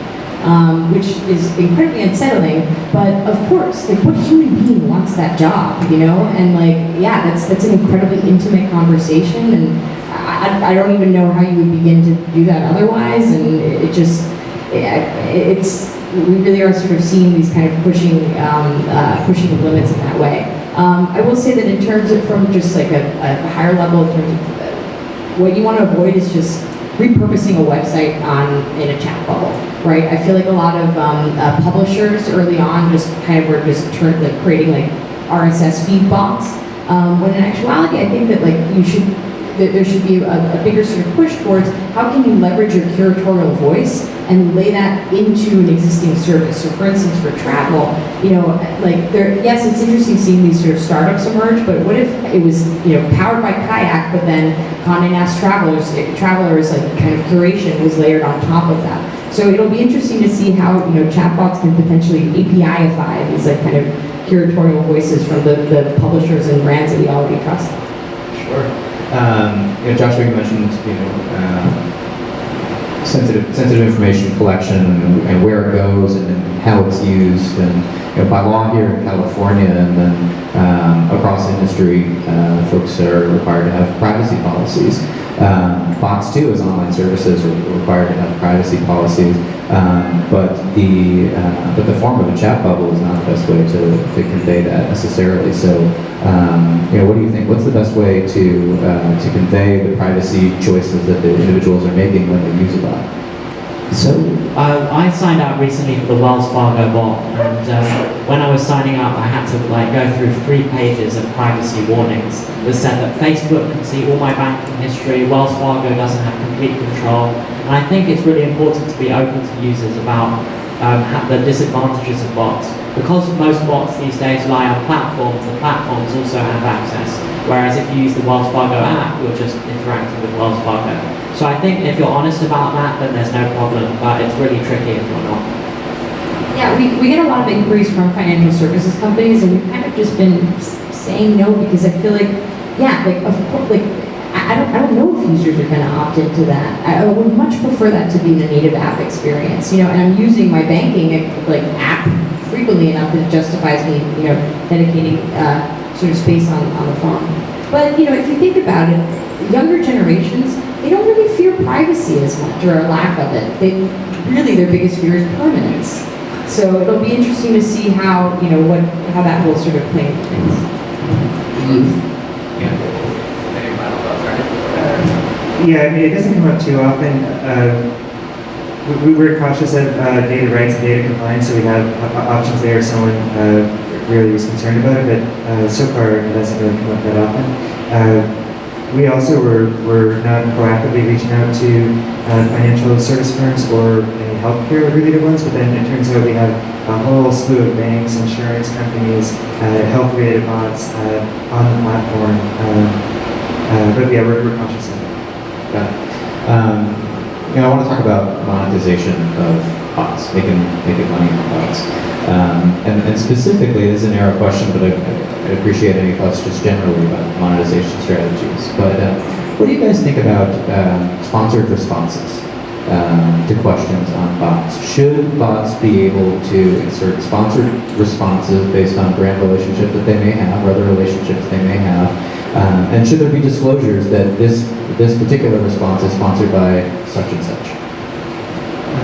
which is incredibly unsettling. But of course, like what human being wants that job, you know? And like, yeah, that's an incredibly intimate conversation, and I don't even know how you would begin to do that otherwise. And we really are sort of seeing these kind of pushing the limits in that way. I will say that in terms of from just like a higher level, in terms of what you want to avoid is just repurposing a website in a chat bubble, right? I feel like a lot of publishers early on just kind of were just creating like RSS feed bots. When in actuality, I think that like there should be a bigger sort of push towards how can you leverage your curatorial voice and lay that into an existing service. So for instance, for travel, you know, like yes, it's interesting seeing these sort of startups emerge, but what if it was, you know, powered by Kayak, but then Condé Nast Travelers like kind of curation was layered on top of that. So it'll be interesting to see how, you know, chatbots can potentially API-ify these like kind of curatorial voices from the publishers and brands that we already trust. Sure. You know, Joshua, you mentioned, you know, sensitive information collection and where it goes and how it's used, and you know, by law here in California and then across industry, folks are required to have privacy policies. Bots too, as online services, are required to have privacy policies, but the form of a chat bubble is not the best way to convey that necessarily. So, you know, what do you think? What's the best way to convey the privacy choices that the individuals are making when they use a bot? So I signed up recently for the Wells Fargo bot, and when I was signing up, I had to like go through 3 pages of privacy warnings that said that Facebook can see all my banking history, Wells Fargo doesn't have complete control, and I think it's really important to be open to users about the disadvantages of bots. Because most bots these days rely on platforms, the platforms also have access, whereas if you use the Wells Fargo app, you're just interacting with Wells Fargo. So I think if you're honest about that, then there's no problem, but it's really tricky if you're not. Yeah, we get a lot of inquiries from financial services companies, and we've kind of just been saying no because I feel like, yeah, like of course, like I don't know if users are going to opt into that. I would much prefer that to be the native app experience, you know. And I'm using my banking like app frequently enough that it justifies me, you know, dedicating sort of space on the phone. But you know, if you think about it, younger generations, they don't really fear privacy as much, or a lack of it. Their biggest fear is permanence. So it'll be interesting to see how, you know, how that will sort of play into things. Any final thoughts, right? Yeah, I mean, it doesn't come up too often. We're cautious of data rights and data compliance, so we have options there if someone really was concerned about it, but so far it doesn't really come up that often. We also were not proactively reaching out to financial service firms or any healthcare related ones, but then it turns out we have a whole slew of banks, insurance companies, health related bots on the platform. But yeah, we're cautious of it. Got it. You know, I want to talk about monetization of bots, making money on bots. And specifically, this is an narrow question, but I'd appreciate any thoughts just generally about monetization strategies. But what do you guys think about sponsored responses to questions on bots? Should bots be able to insert sponsored responses based on brand relationships that they may have, or other relationships they may have? And should there be disclosures that this particular response is sponsored by such and such?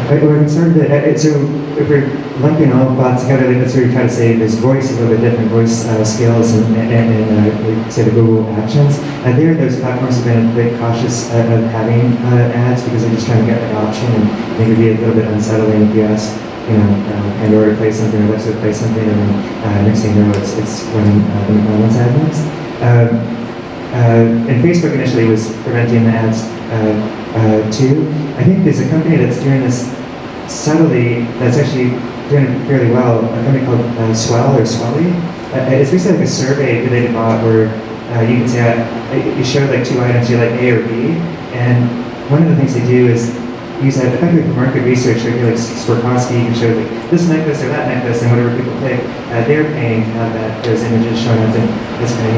So if we're lumping all bots together, that's where you try to say this voice is a little bit different, voice skills and say the Google Actions. There, those platforms have been a bit cautious of having ads because they're just trying to get adoption, and maybe be a little bit unsettling if you ask Pandora plays something, Alexa plays something, and then next thing you know, it's running the one's ad next. And Facebook initially was preventing the ads too. I think there's a company that's doing this subtly, that's actually doing it fairly well, a company called Swelly. It's basically like a survey that they bought where you can say, you show like two items, you like A or B, and one of the things they do is use that effectively for market research, or like Swarovski, you can show like this necklace or that necklace, and whatever people pick, they're paying to have those images shown up, and that's kind of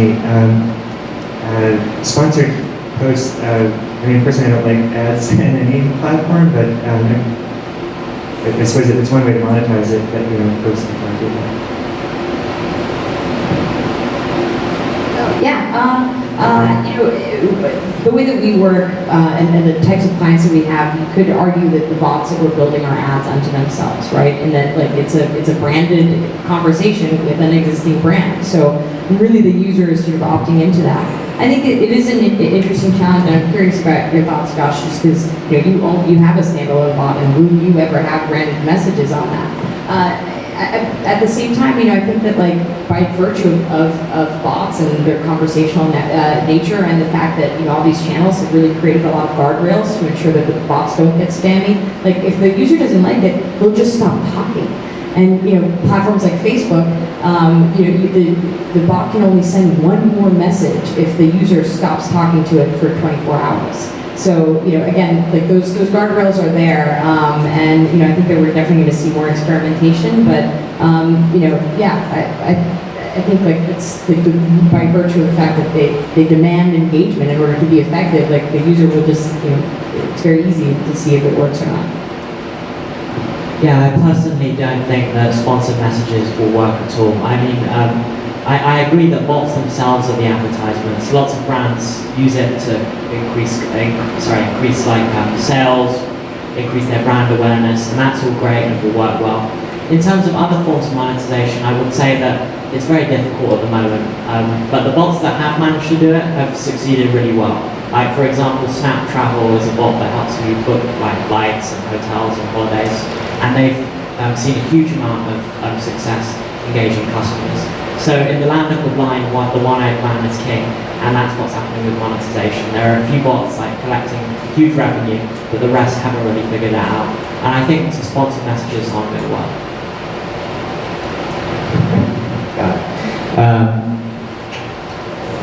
neat. Sponsored posts, personally I don't like ads in any platform, but I suppose it's one way to monetize it, that, posts can try to do that. The way that we work and the types of clients that we have, you could argue that the bots that we're building are ads unto themselves, right? And that like it's a branded conversation with an existing brand. So really the user is sort of opting into that. I think it is an interesting challenge, and I'm curious about your thoughts, Josh, just because you have a standalone bot, and will you ever have branded messages on that? At the same time, I think that like by virtue of bots and their conversational nature, and the fact that all these channels have really created a lot of guardrails to ensure that the bots don't get spammy. Like if the user doesn't like it, they'll just stop talking. And platforms like Facebook, the bot can only send one more message if the user stops talking to it for 24 hours. So, again, like those guardrails are there, and, I think that we're definitely going to see more experimentation, but, I think like it's like by virtue of the fact that they demand engagement in order to be effective, like the user will just, it's very easy to see if it works or not. Yeah, I personally don't think that sponsored messages will work at all. I mean, I agree that bots themselves are the advertisements. Lots of brands use it to increase sales, increase their brand awareness, and that's all great and will work well. In terms of other forms of monetization, I would say that it's very difficult at the moment. But the bots that have managed to do it have succeeded really well. Like for example, Snap Travel is a bot that helps you book like flights and hotels and holidays, and they've seen a huge amount of success engaging customers. So in the land of the blind, the one-eyed man is king, and that's what's happening with monetization. There are a few bots like collecting huge revenue, but the rest haven't really figured that out. And I think sponsored messages aren't going to work. Got it.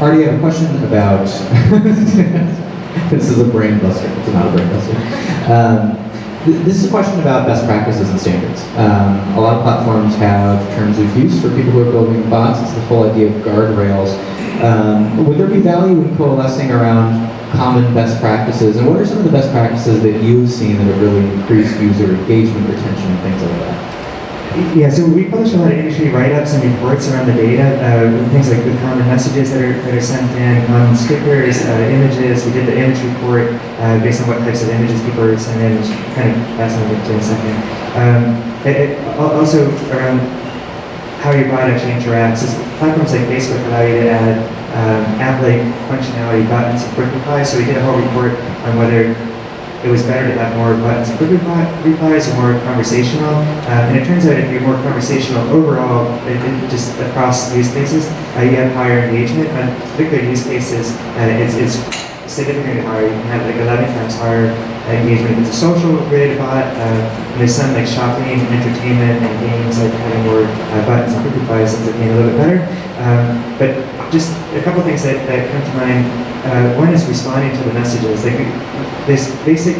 Arte, I have a question about, this is a brain buster, it's not a brain buster. This is a question about best practices and standards. A lot of platforms have terms of use for people who are building bots. It's the whole idea of guardrails. Would there be value in coalescing around common best practices? And what are some of the best practices that you've seen that have really increased user engagement, retention, and things like that? Yeah, so we publish a lot of industry write-ups and reports around the data, things like the common messages that are sent in, common stickers, images. We did the image report based on what types of images people are sending in, which kind of fascinating in a second. Also around how your bot actually interacts. Platforms like Facebook allow you to add app-like functionality, buttons, and quick replies. So we did a whole report on whether it was better to have more buttons and quick replies or more conversational. And it turns out if you're more conversational overall, just across use cases, you have higher engagement. On particular use cases, it's significantly higher. You can have like 11 times higher engagement. It's a social related bot. And there's some like shopping, entertainment, and games, like having more buttons and quick replies ends up being a little bit better. But just a couple things that come to mind. One is responding to the messages. Like there's basic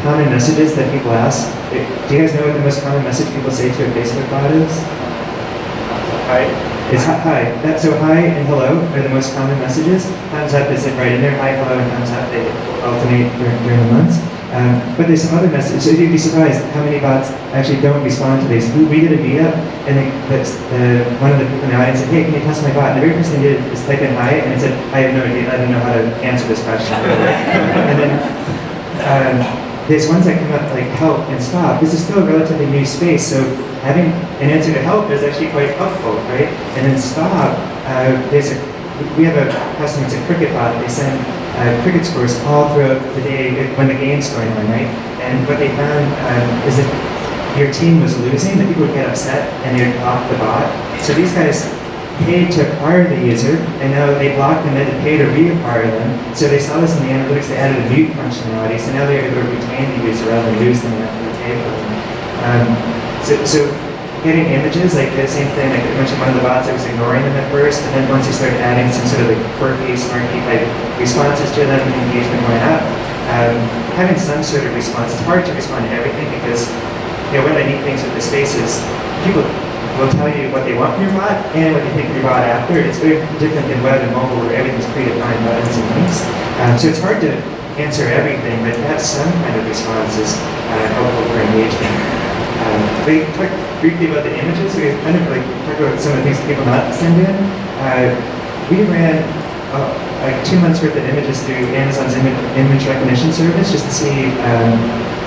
common messages that people ask. Do you guys know what the most common message people say to a Facebook bot is? Hi. It's hi. So hi and hello are the most common messages. Thumbs up is right in there. Hi, hello, and thumbs up. They alternate during the months. But there's some other messages. So you'd be surprised how many bots actually don't respond to these. We did a meetup, and one of the people in the audience said, "Hey, can you test my bot?" And the very first thing they did is type in hi, and it said, "I have no idea. I don't know how to answer this question." And then there's ones that come up like help and stop. This is still a relatively new space, so having an answer to help is actually quite helpful, right? And then stop. We have a customer, it's a cricket bot. They send cricket scores all throughout the day when the game's going on, right? And what they found is that your team was losing, the people would get upset and they would block the bot. So these guys paid to acquire the user, and now they blocked them and had to pay to reacquire them. So they saw this in the analytics, they added a mute functionality, so now they're able to retain the user rather than lose them after they pay for them. So getting images, like the same thing, like I mentioned one of the bots, I was ignoring them at first, and then once you started adding some sort of like quirky, snarky type responses to them, engagement went up. Having some sort of response, it's hard to respond to everything because, one of the neat things with the space is people will tell you what they want from your bot and what they think of your bot after. It's very different than web and mobile where everything's predefined buttons and links. So it's hard to answer everything, but to have some kind of response is helpful for engagement. We talked briefly about the images. We kind of like talked about some of the things that people not send in. We ran like 2 months worth of images through Amazon's image recognition service just to see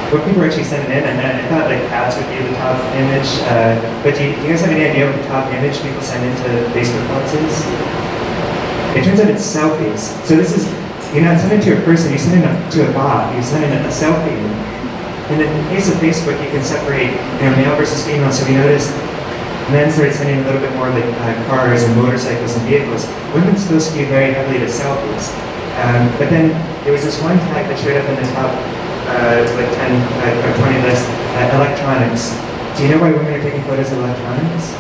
what people were actually sending in. And I thought like cats would be the top image. But do you guys have any idea what the top image people send into Facebook bots is? It turns out it's selfies. So this is, you're not sending it to a person, you're sending it to a bot. You're sending a selfie. And in the case of Facebook, you can separate male versus female. So we noticed men started sending a little bit more like cars and motorcycles and vehicles. Women still skew very heavily to selfies. But then there was this one tag that showed up in the top like 10 or 20 list, electronics. Do you know why women are taking photos of electronics?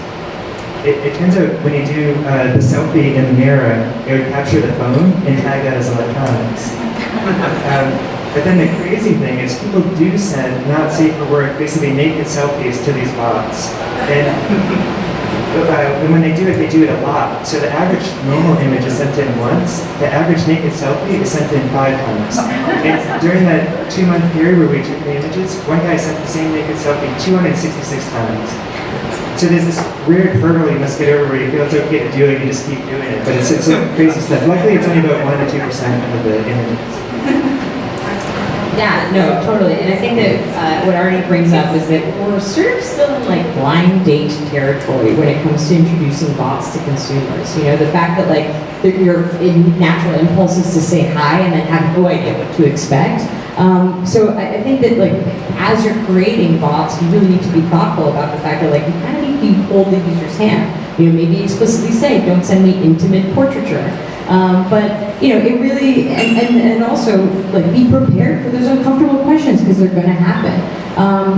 It turns out when you do the selfie in the mirror, it would capture the phone and tag that as electronics. But then the crazy thing is people do send not safe for work, basically naked selfies to these bots. And when they do it a lot. So the average normal image is sent in once, the average naked selfie is sent in 5 times. And during that 2-month period where we took the images, one guy sent the same naked selfie 266 times. So there's this weird hurdle you must get over where you feel it's okay to do it, you just keep doing it. But it's crazy stuff. Luckily, it's only about 1 to 2% of the images. Yeah, no, totally. And I think that what Arte brings up is that we're sort of still in like blind date territory when it comes to introducing bots to consumers. The fact that like your natural impulse is to say hi and then have no idea what to expect. So I think that like as you're creating bots, you really need to be thoughtful about the fact that like you kind of need to hold the user's hand. Maybe explicitly say, don't send me intimate portraiture. But it really, and also like be prepared for those uncomfortable questions because they're going to happen.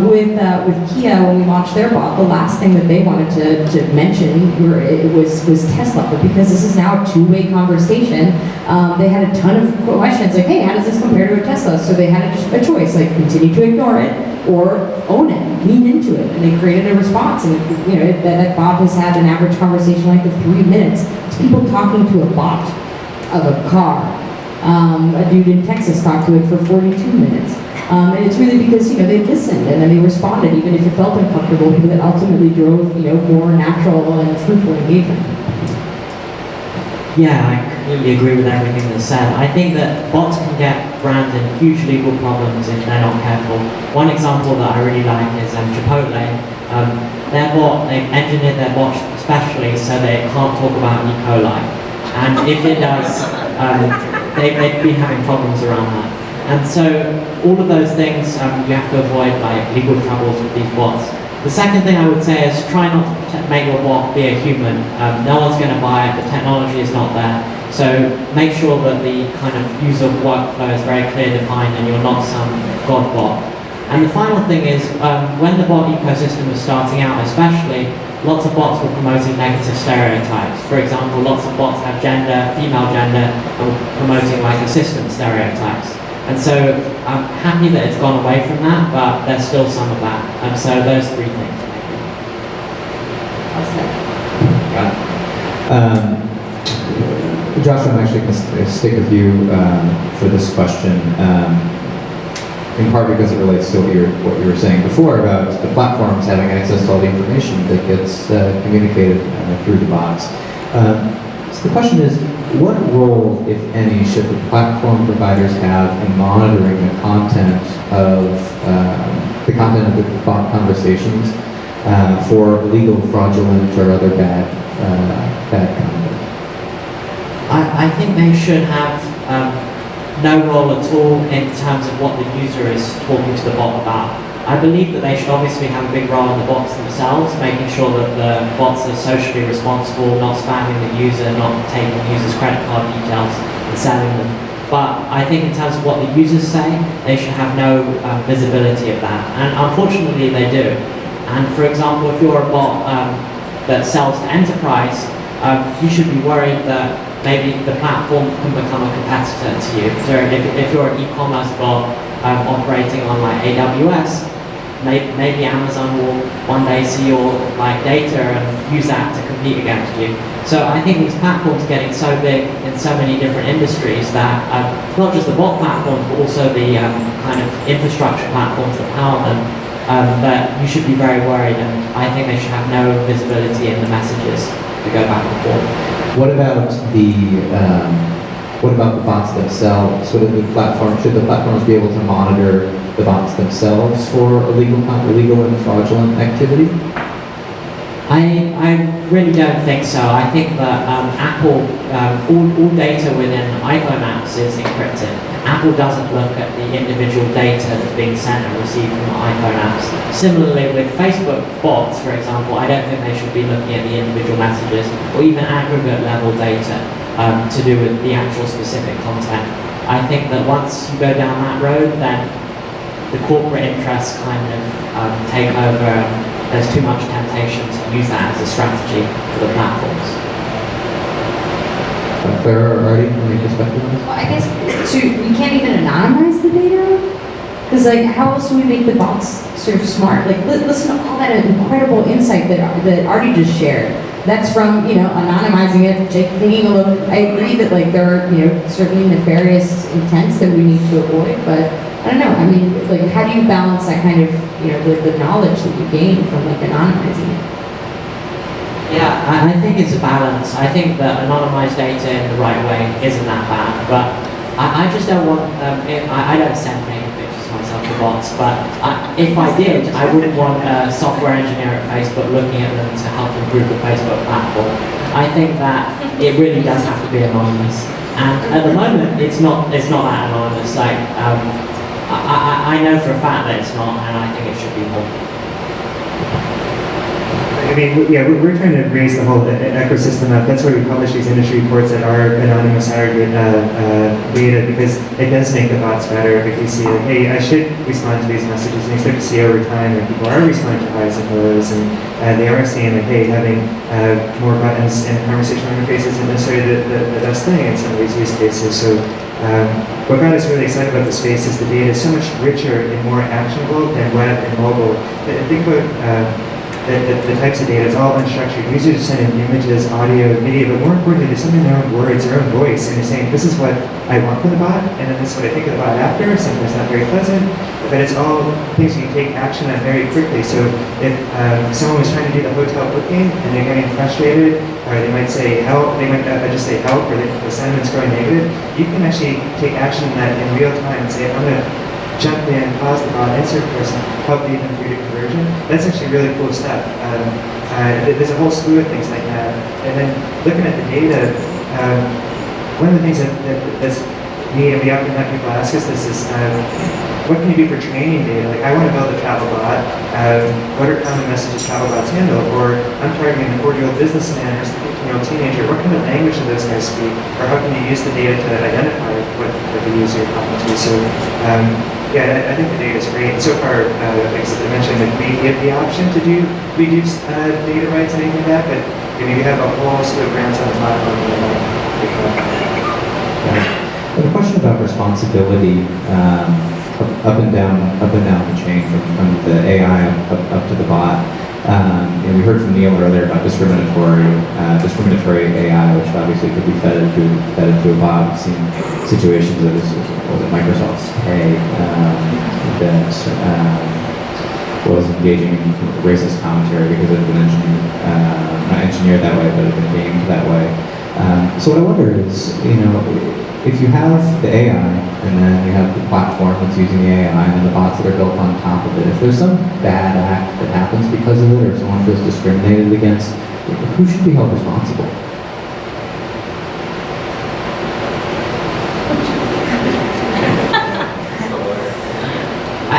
With Kia, when we launched their bot, the last thing that they wanted to mention was Tesla, but because this is now a 2-way conversation, they had a ton of questions like, hey, how does this compare to a Tesla? So they had a choice, like continue to ignore it or own it, lean into it, and they created a response. And that bot has had an average conversation length of 3 minutes. It's people talking to a bot of a car. A dude in Texas talked to it for 42 minutes. And it's really because, they listened and then they responded, even if it felt uncomfortable, because it ultimately drove, more natural and fruitful engagement. Yeah, I completely agree with everything that's said. I think that bots can get brands in huge legal problems if they're not careful. One example that I really like is Chipotle. Their bot, they've engineered their bot specially so that it can't talk about E. coli. And if it does, they've been having problems around that. And so all of those things you have to avoid, like legal troubles with these bots. The second thing I would say is try not to make your bot be a human. No one's going to buy it, the technology is not there. So make sure that the kind of user workflow is very clear defined and you're not some god bot. And the final thing is, when the bot ecosystem was starting out especially, lots of bots were promoting negative stereotypes. For example, lots of bots have gender, female gender, and were promoting like assistant stereotypes. And so I'm happy that it's gone away from that, but there's still some of that. And so those 3 things. Josh, I'm actually going to stick with you for this question, in part because it relates to what you were saying before about the platforms having access to all the information that gets communicated through the bots. So the question is, what role, if any, should the platform providers have in monitoring the content of the bot conversations for legal, fraudulent, or other bad content? I think they should have no role at all in terms of what the user is talking to the bot about. I believe that they should obviously have a big role in the bots themselves, making sure that the bots are socially responsible, not spamming the user, not taking the user's credit card details and selling them. But I think in terms of what the users say, they should have no visibility of that. And unfortunately they do. And for example, if you're a bot that sells to enterprise, you should be worried that maybe the platform can become a competitor to you. So if you're an e-commerce bot operating on like AWS, maybe Amazon will one day see your like data and use that to compete against you. So I think these platforms are getting so big in so many different industries that not just the bot platforms, but also the kind of infrastructure platforms that power them, that you should be very worried, and I think they should have no visibility in the messages that go back and forth. What about the bots themselves? Should the platforms be able to monitor the bots themselves for illegal and fraudulent activity? I really don't think so. I think that Apple, all data within iPhone apps is encrypted. Apple doesn't look at the individual data that's being sent and received from iPhone apps. Similarly with Facebook bots, for example, I don't think they should be looking at the individual messages or even aggregate level data to do with the actual specific content. I think that once you go down that road, then the corporate interests kind of take over. There's too much temptation to use that as a strategy for the platforms. Clara or Arte, any perspective on this? Well, I guess we can't even anonymize the data, because like how else do we make the bots sort of smart? Like listen to all that incredible insight that Arte just shared. That's from anonymizing it, taking a look. I agree that like there are certainly nefarious intents that we need to avoid, but I don't know. I mean, like how do you balance that kind of the knowledge that you gain from like anonymizing it? Yeah, I think it's a balance. I think that anonymized data in the right way isn't that bad, but I just don't want, I don't send naked pictures to myself to bots, but if I did, I wouldn't want a software engineer at Facebook looking at them to help improve the Facebook platform. I think that it really does have to be anonymous. And at the moment, it's not that anonymous. Like, I know for a fact that it's not, and I think it should be more. I mean, yeah, we're trying to raise the whole ecosystem up. That's why we publish these industry reports that are anonymous aggregate data, because it does make the bots better. If you see, like, hey, I should respond to these messages, and you start to see over time that people are responding to highs and lows, and they are seeing, like, hey, having more buttons and conversational interfaces isn't necessarily the best thing in some of these use cases. So what got us really excited about the space is the data is so much richer and more actionable than web and mobile. Think about the types of data. It's all unstructured. Users are sending images, audio, video, but more importantly, they're sending their own words, their own voice, and they're saying, this is what I want from the bot, and then this is what I think of the bot after. Sometimes not very pleasant, but it's all things you can take action on very quickly. So if someone was trying to do the hotel booking and they're getting frustrated, or they might say help, they might just say help, or the sentiment's going negative, you can actually take action on that in real time and say, I'm going to jump in, pause the bot, answer the person, help lead them through the conversion. That's actually really cool stuff. There's a whole slew of things like that. And then looking at the data, one of the things that's neat, and we often have people ask us this, is what can you do for training data? Like, I want to build a travel bot. What are common messages travel bots handle? Or I'm targeting a 40-year-old businessman or a 15-year-old teenager. What kind of language do those guys speak? Or how can you use the data to identify what the user is talking to? So, yeah, I think the data is great. So far, like I mentioned, that we give the option to do reduce data rights and anything like that, but we have a whole slew of brands on the platform. But a question about responsibility up and down the chain from the AI up to the bot. We heard from Neil earlier about discriminatory AI, which obviously could be fed into a bot. We've seen situations of this, was it Microsoft's Pay that was engaging in racist commentary because it had been not engineered that way, but it had been gamed that way. So what I wonder is, if you have the AI and then you have the platform that's using the AI and then the bots that are built on top of it, if there's some bad act that happens because of it or someone feels discriminated against, who should be held responsible?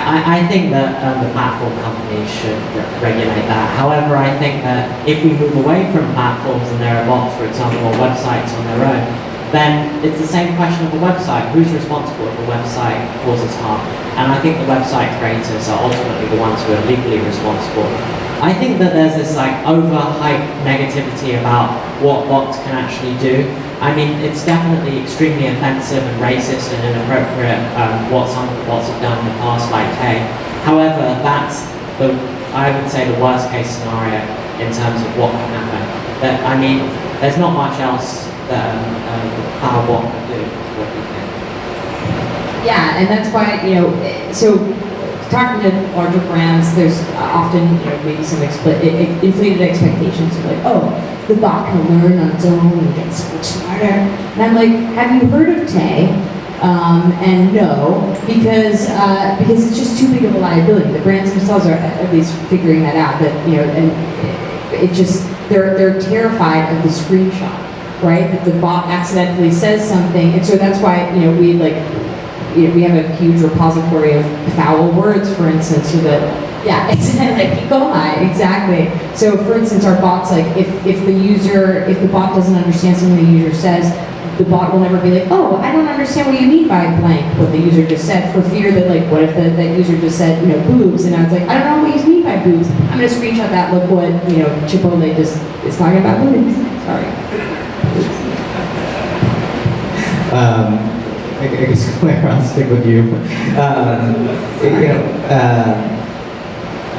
I think that the platform companies should regulate that. However, I think that if we move away from platforms and there are bots, for example, or websites on their own, then it's the same question of a website. Who's responsible if a website causes harm? And I think the website creators are ultimately the ones who are legally responsible. I think that there's this like overhyped negativity about what bots can actually do. I mean, it's definitely extremely offensive and racist and inappropriate what some of the bots have done in the past, like Tay. However, that's I would say the worst case scenario in terms of what can happen. That, I mean, there's not much else that how a bot can do. What do you think? Yeah, and that's why, so talking to larger brands, there's often, maybe some inflated expectations of like, oh, the bot can learn on its own and get so much smarter. And I'm like, have you heard of Tay? And no, because it's just too big of a liability. The brands themselves are at least figuring that out. That and it just they're terrified of the screenshot, right? That the bot accidentally says something, and so that's why we have a huge repository of foul words, for instance, so that. Yeah, exactly. Like E. coli, exactly. So, for instance, our bots, like, if the bot doesn't understand something the user says, the bot will never be like, oh, I don't understand what you mean by blank, what the user just said, for fear that, like, what if that user just said, boobs, and I was like, I don't know what you mean by boobs. I'm gonna screenshot that. Look what Chipotle just is talking about boobs. Sorry. I guess Clara, I'll stick with you.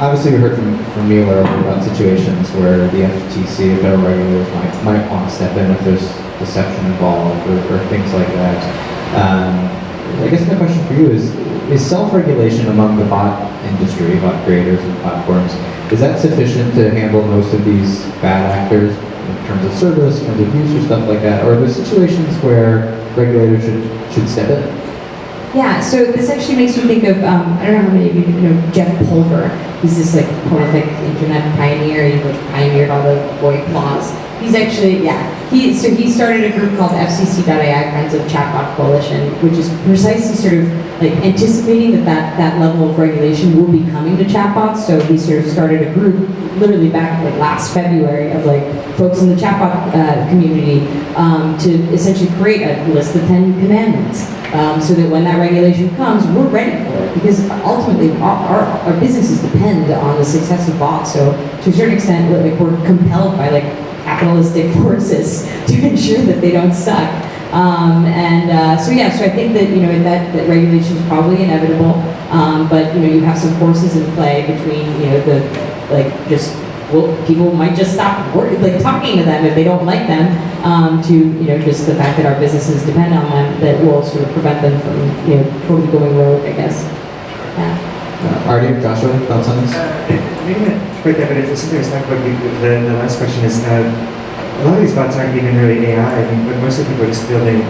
Obviously, we heard from you earlier about situations where the FTC, the federal regulators, might want to step in if there's deception involved or things like that. I guess my question for you is self-regulation among the bot industry, bot creators and platforms, is that sufficient to handle most of these bad actors in terms of service, in terms of use or stuff like that? Or are there situations where regulators should step in? Yeah, so this actually makes me think of, I don't know how many of you know Jeff Pulver. He's this like prolific internet pioneer. He pioneered all the VoIP laws. He's actually, he started a group called FCC.ai, Friends of Chatbot Coalition, which is precisely sort of like anticipating that level of regulation will be coming to chatbots. So he sort of started a group literally back like last February of like folks in the chatbot community to essentially create a list of 10 commandments. So that when that regulation comes, we're ready for it, because ultimately our businesses depend on the success of bots. So to a certain extent, like we're compelled by like capitalistic forces to ensure that they don't suck. So I think that that regulation is probably inevitable. But you have some forces in play between people might just stop talking to them if they don't like them, to just the fact that our businesses depend on them, that will sort of prevent them from totally going rogue, I guess. Arte, Joshua, thoughts on this? Maybe not quite that, but it's something I was talking about. The last question is, a lot of these bots aren't even really AI. I mean, but most of the people are just building,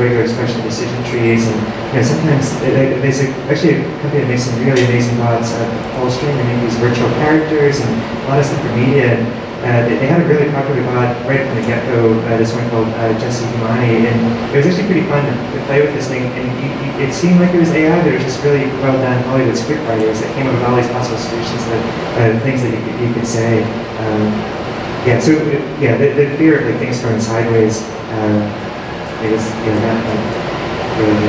regular expression decision trees, and sometimes there's actually a company that makes some really amazing bots. Polstring, they make these virtual characters and a lot of stuff for media. And they had a really popular bot right from the get-go. This one called Jesse Humani, and it was actually pretty fun to play with this thing. And it seemed like it was AI, but it was just really well done Hollywood script writers that came up with all these possible solutions, things that you could say. The fear of like things going sideways, I guess, not really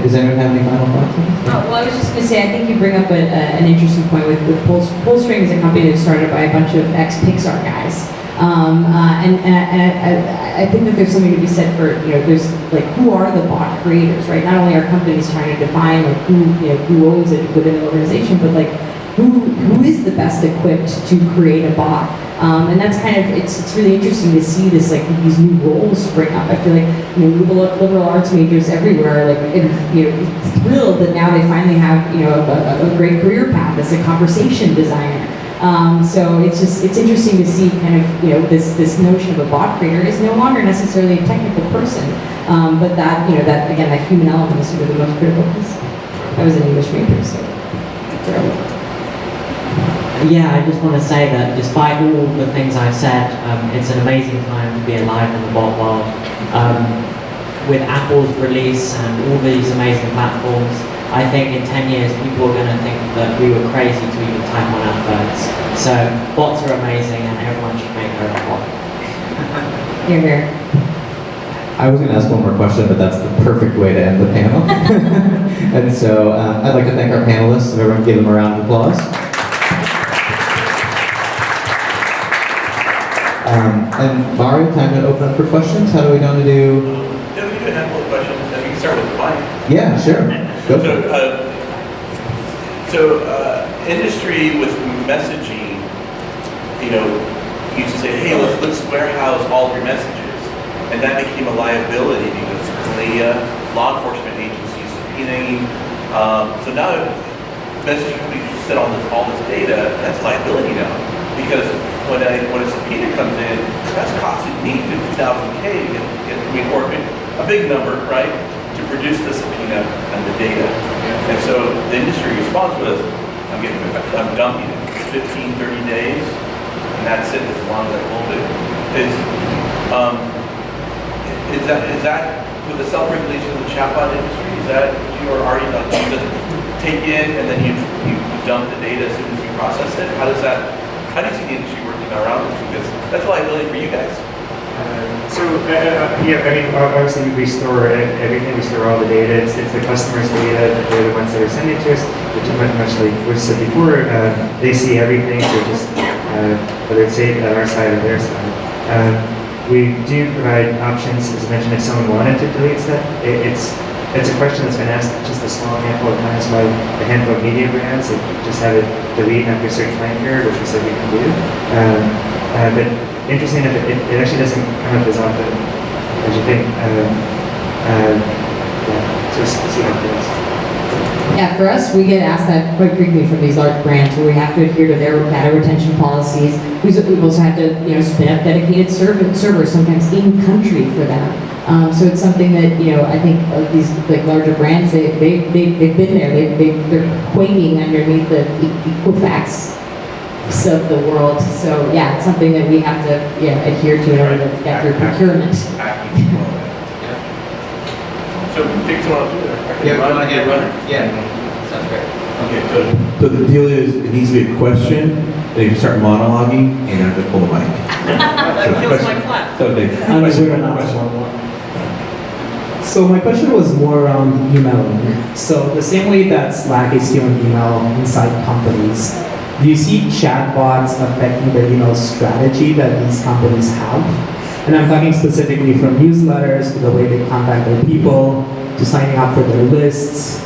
does anyone have any final thoughts on this? Well, I was just going to say, I think you bring up an interesting point with Polstring is a company that's started by a bunch of ex-Pixar guys. I think that there's something to be said for, there's like, who are the bot creators, right? Not only are companies trying to define like who owns it within the organization, but like, who is the best equipped to create a bot? And that's kind of, it's really interesting to see this, like, these new roles spring up. I feel like, liberal arts majors everywhere are like, thrilled that now they finally have, a great career path as a conversation designer. So it's interesting to see kind of, this notion of a bot creator is no longer necessarily a technical person. But that, that human element is sort of the most critical piece. I was an English major, so. Yeah, I just want to say that despite all the things I've said, it's an amazing time to be alive in the bot world. with Apple's release and all these amazing platforms, I think in 10 years people are going to think that we were crazy to even type on our phones. So bots are amazing and everyone should make their own bot. Here, here. I was going to ask one more question, but that's the perfect way to end the panel. And so I'd like to thank our panelists, and everyone give them a round of applause. And Mario, time to open up for questions. How do we want to do? Yeah, we can do a handful of questions. We can start with Mike. Yeah, sure. Go for it. Industry with messaging, used to say, hey, let's warehouse all of your messages. And that became a liability because law enforcement agencies subpoenaing. So now messaging companies sit on all this data, that's liability now. Because when a subpoena comes in, that's costing me $50,000 or a big number, right, to produce the subpoena and the data. And so the industry responds with, I'm dumping it, 15, 30 days, and that's it, as long as I hold it. Is that for the self-regulation of the chatbot industry? Is that you are already like you just take in and then you dump the data as soon as you process it? How do you see the industry working around this? Because that's a liability for you guys. Obviously we store everything, we store all the data. It's the customer's data, they're the ones that are sending it to us, which much like we said before, they see everything, so just whether it's saved on our side or their side. We do provide options, as I mentioned, if someone wanted to delete stuff. It's a question that's been asked just a small handful of times by a handful of media brands that just have it delete after a certain time period, which we said we can do. But interesting enough, it actually doesn't come up as often as you think. So we'll see how it goes. Yeah, for us, we get asked that quite frequently from these large brands where we have to adhere to their data retention policies. We've also had to, spin up dedicated servers, sometimes in country for them. So it's something that, I think these like larger brands, they've been there. They're quaking underneath the Equifax of the world. So yeah, it's something that we have to adhere to in order to get through procurement. So take someone else through there. Yeah, sounds great. Okay, So the deal is, it needs to be a question, then you can start monologuing, and you have to pull the mic. That kills my plan. So Dave, I'm question. going to ask one more. So my question was more around emailing. So the same way that Slack is stealing email inside companies, do you see chatbots affecting the email strategy that these companies have? And I'm talking specifically from newsletters to the way they contact their people, to signing up for their lists.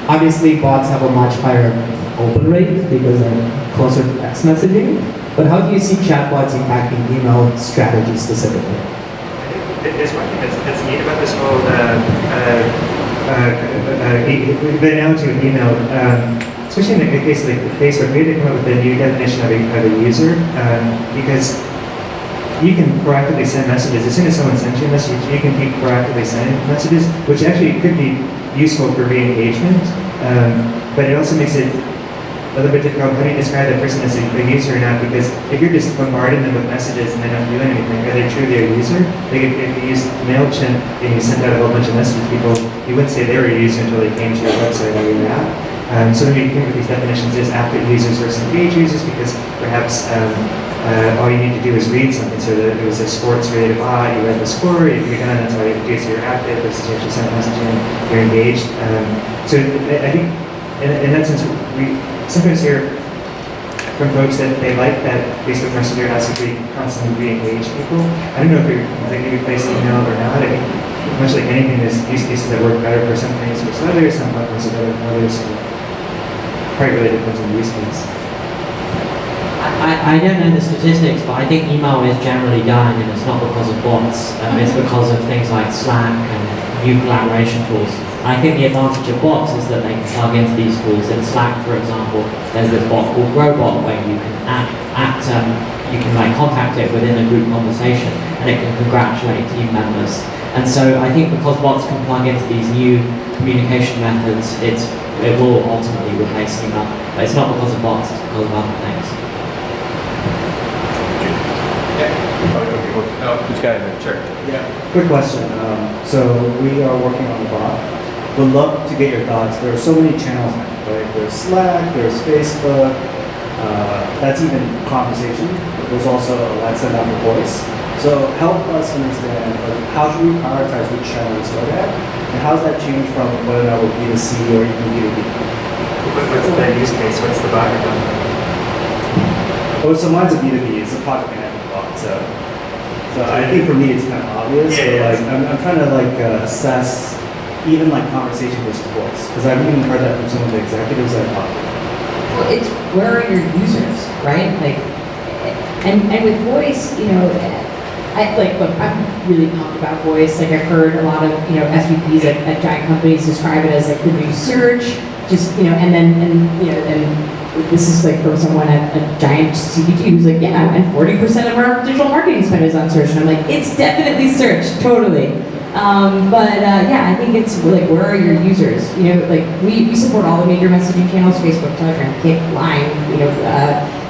Obviously, bots have a much higher open rate because they're closer to text messaging. But how do you see chatbots impacting email strategy specifically? There's one thing that's neat about this whole the analogy with email, especially in the case like Facebook, maybe they come up with a new definition of a user, because you can proactively send messages. As soon as someone sends you a message, you can keep proactively sending messages, which actually could be useful for re-engagement, but it also makes it a little bit difficult. How do you describe that person as a user or not? Because if you're just bombarding them with messages and they don't do anything, are they truly a user? Like if you use MailChimp and you send out a whole bunch of messages to people, you wouldn't say they were a user until they came to your website or your app. So then we came up with these definitions as active users versus engaged users, because perhaps all you need to do is read something. So that it was a sports-related bot, you read the score, you're done, that's all you have to do. So you're active versus you actually send a message in, you're engaged. So I think in that sense, we sometimes hear from folks that they like that Facebook Messenger has to be constantly re-engage people. I don't know if you're completely replacing email or not. I think much like anything, there's use cases that work better for some things versus others, some platforms are better than others. So probably really depends on the use case. I don't know the statistics, but I think email is generally dying, and it's not because of bots. It's because of things like Slack and new collaboration tools. I think the advantage of bots is that they can plug into these tools. In Slack, for example, there's this bot called Greylock where you can you can like contact it within a group conversation, and it can congratulate team members. And so I think because bots can plug into these new communication methods, it will ultimately replace email. But it's not because of bots; it's because of other things. this guy, then sure. Yeah, quick question. So we are working on the bot. Would love to get your thoughts. There are so many channels now, right? There's Slack, there's Facebook, that's even conversation. But there's also Alexa now for voice. So help us understand, like, how should we prioritize which channel we start at? And how does that change from whether that would be B2C or even B2B? What's the use case? What's the bot you're talking about? Well, so mine's a B2B, it's a project management bot, so I think for me it's kind of obvious, Yeah, but like I'm trying to like assess even like conversation versus voice, because I've even heard that from some of the executives I've talked to. Well, it's where are your users, right? Like, and with voice, you know, look, I'm really pumped about voice. Like, I've heard a lot of, you know, SVPs at giant companies describe it as like the new search, just, you know, and this is like from someone at a giant CPG who's like, yeah, and 40% of our digital marketing spend is on search. And I'm like, it's definitely search, totally. Yeah, I think it's like, where are your users? You know, like we support all the major messaging channels: Facebook, Telegram, Kik, Line, you know,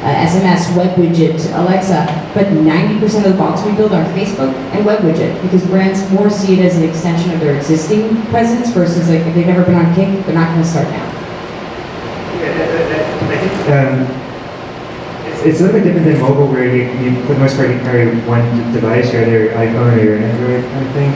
SMS, web widget, Alexa. But 90% of the bots we build are Facebook and web widget, because brands more see it as an extension of their existing presence versus like if they've never been on Kik, they're not going to start now. It's a little bit different than mobile, where you for the most part, you carry one device, or your iPhone or your Android kind of thing.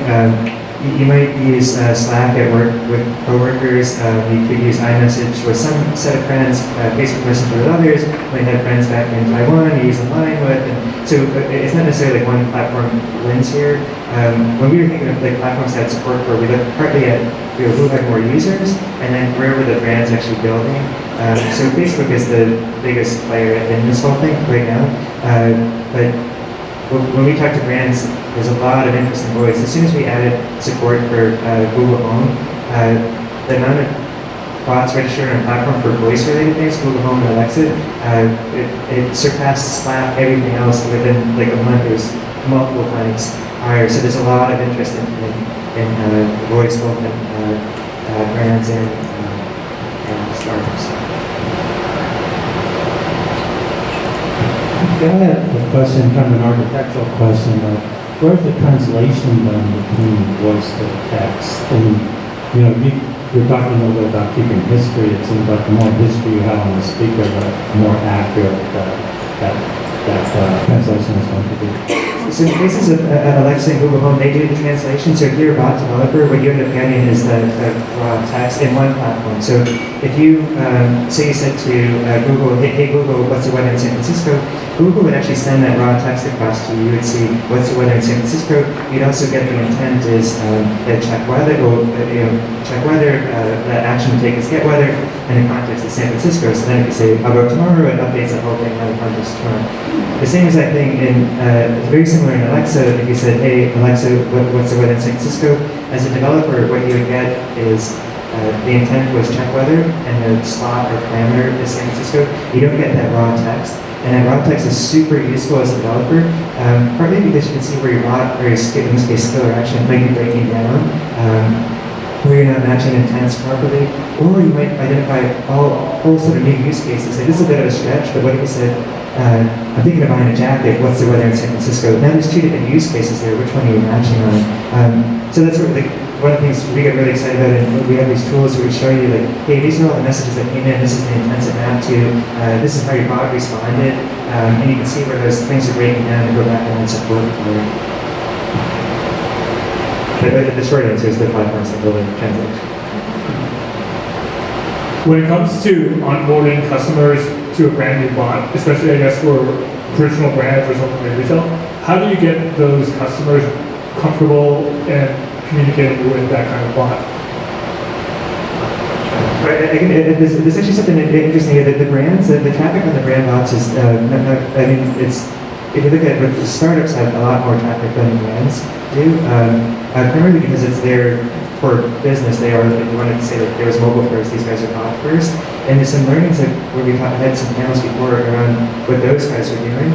You might use Slack at work with coworkers. You could use iMessage with some set of friends, Facebook Messenger with others. You might have friends back in Taiwan you use Line with. And so it's not necessarily like one platform wins here. When we were thinking of like platforms that support for, we looked partly at, you know, who had more users, and then where were the brands actually building. So Facebook is the biggest player in this whole thing right now. But when we talk to brands, there's a lot of interest in voice. As soon as we added support for Google Home, the amount of bots registered on a platform for voice-related things, Google Home and Alexa, it surpassed Slack, everything else within like a month. It was multiple times higher. So there's a lot of interest in voice, both in brands and startups. I had a question, kind of an architectural question. Where's the translation done between voice to text? And, you know, you're talking a little bit about keeping history. It seems like the more history you have on the speaker, the more accurate that translation is going to be. So in the cases of Alexa and Google Home, they do the translation. So if you're a bot developer, what you end up getting is the raw text in one platform. So if you, say you said to Google, hey Google, what's the weather in San Francisco? Google would actually send that raw text across to you. You would see what's the weather in San Francisco. You'd also get the intent is check weather, or check weather. The action to take is get weather, and the context is San Francisco. So then if you say how about tomorrow, it updates the whole thing on the context tomorrow. The same exact thing in it's very similar in Alexa. If you said, hey Alexa, what's the weather in San Francisco? As a developer, what you would get is the intent was check weather, and the slot or parameter is San Francisco. You don't get that raw text. And that raw text is super useful as a developer, partly because you can see where your bot, or in this case skill or action, might be breaking down, where you're not matching intents properly, or you might identify a whole sort of new use cases. Like, this is a bit of a stretch, but what if you said, I'm thinking of buying a jacket, what's the weather in San Francisco? Now there's two different use cases there, which one are you matching on? So that's sort of one of the things we get really excited about, and we have these tools where we show you, like, hey, these are all the messages that came in, this is the intents it mapped to, this is how your bot responded, and you can see where those things are breaking down and go back and support for it. But the short answer is the platforms that build the translation. When it comes to onboarding customers to a brand new bot, especially I guess for traditional brands or something in retail, how do you get those customers comfortable and communicating with that kind of bot? Right, there's actually something interesting here, that the brands, the traffic on the brand bots is, if you look at what the startups have a lot more traffic than brands do, primarily because it's their for business. They are, if you wanted to say that there was mobile first, these guys are bot first. And there's some learnings that where we've had some panels before around what those guys are doing.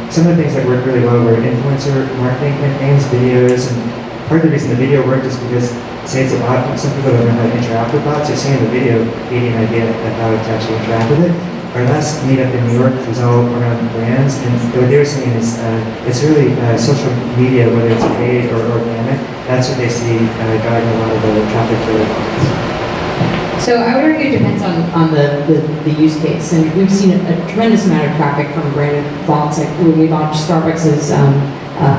Some of the things that work really well were influencer marketing campaigns, videos, and part of the reason the video worked is because, say it's a bot, some people don't know how to interact with bots, so seeing the video gave you an idea of how to actually interact with it. our last meetup in New York was all around brands, and what they were saying is it's really social media, whether it's paid or organic, that's what they see driving a lot of the traffic to their bots. So I would argue it depends on the use case, and we've seen a tremendous amount of traffic from branded bots. Like when we launched Starbucks'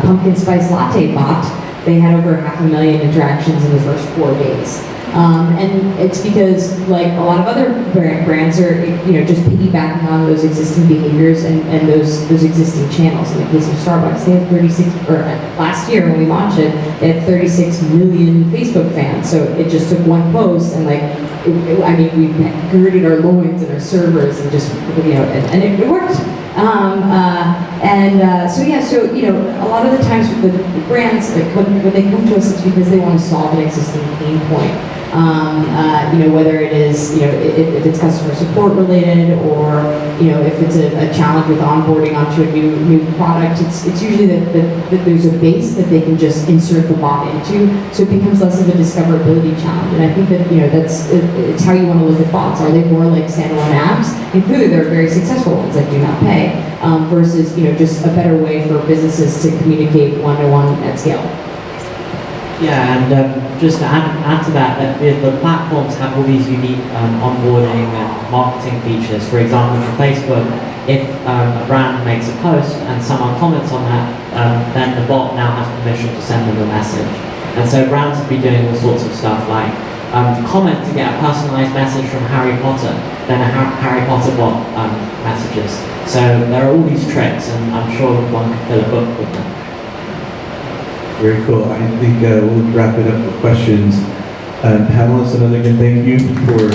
pumpkin spice latte bot, they had over 500,000 interactions in the first 4 days. And it's because, like a lot of other brands are, just piggybacking on those existing behaviors and those existing channels. In the case of Starbucks, they have 36, or last year when we launched it, they had 36 million Facebook fans. So it just took one post and we girded our loins and our servers and just, and it worked. A lot of the times with the brands, like when they come to us, it's because they want to solve an existing pain point. Whether it is, if it's customer support related, or, if it's a challenge with onboarding onto a new product, it's usually that there's a base that they can just insert the bot into, so it becomes less of a discoverability challenge. And I think that, it's how you want to look at bots. Are they more like standalone apps? And clearly there are very successful ones like DoNotPay, versus, just a better way for businesses to communicate one-to-one at scale. Yeah, and just to add to that, the platforms have all these unique onboarding and marketing features. For example, for Facebook, if a brand makes a post and someone comments on that, then the bot now has permission to send them a message. And so brands have been doing all sorts of stuff like comment to get a personalized message from Harry Potter, then a Harry Potter bot messages. So there are all these tricks, and I'm sure one could fill a book with them. Very cool. I think we'll wrap it up with questions. Panelists, another again, thank you for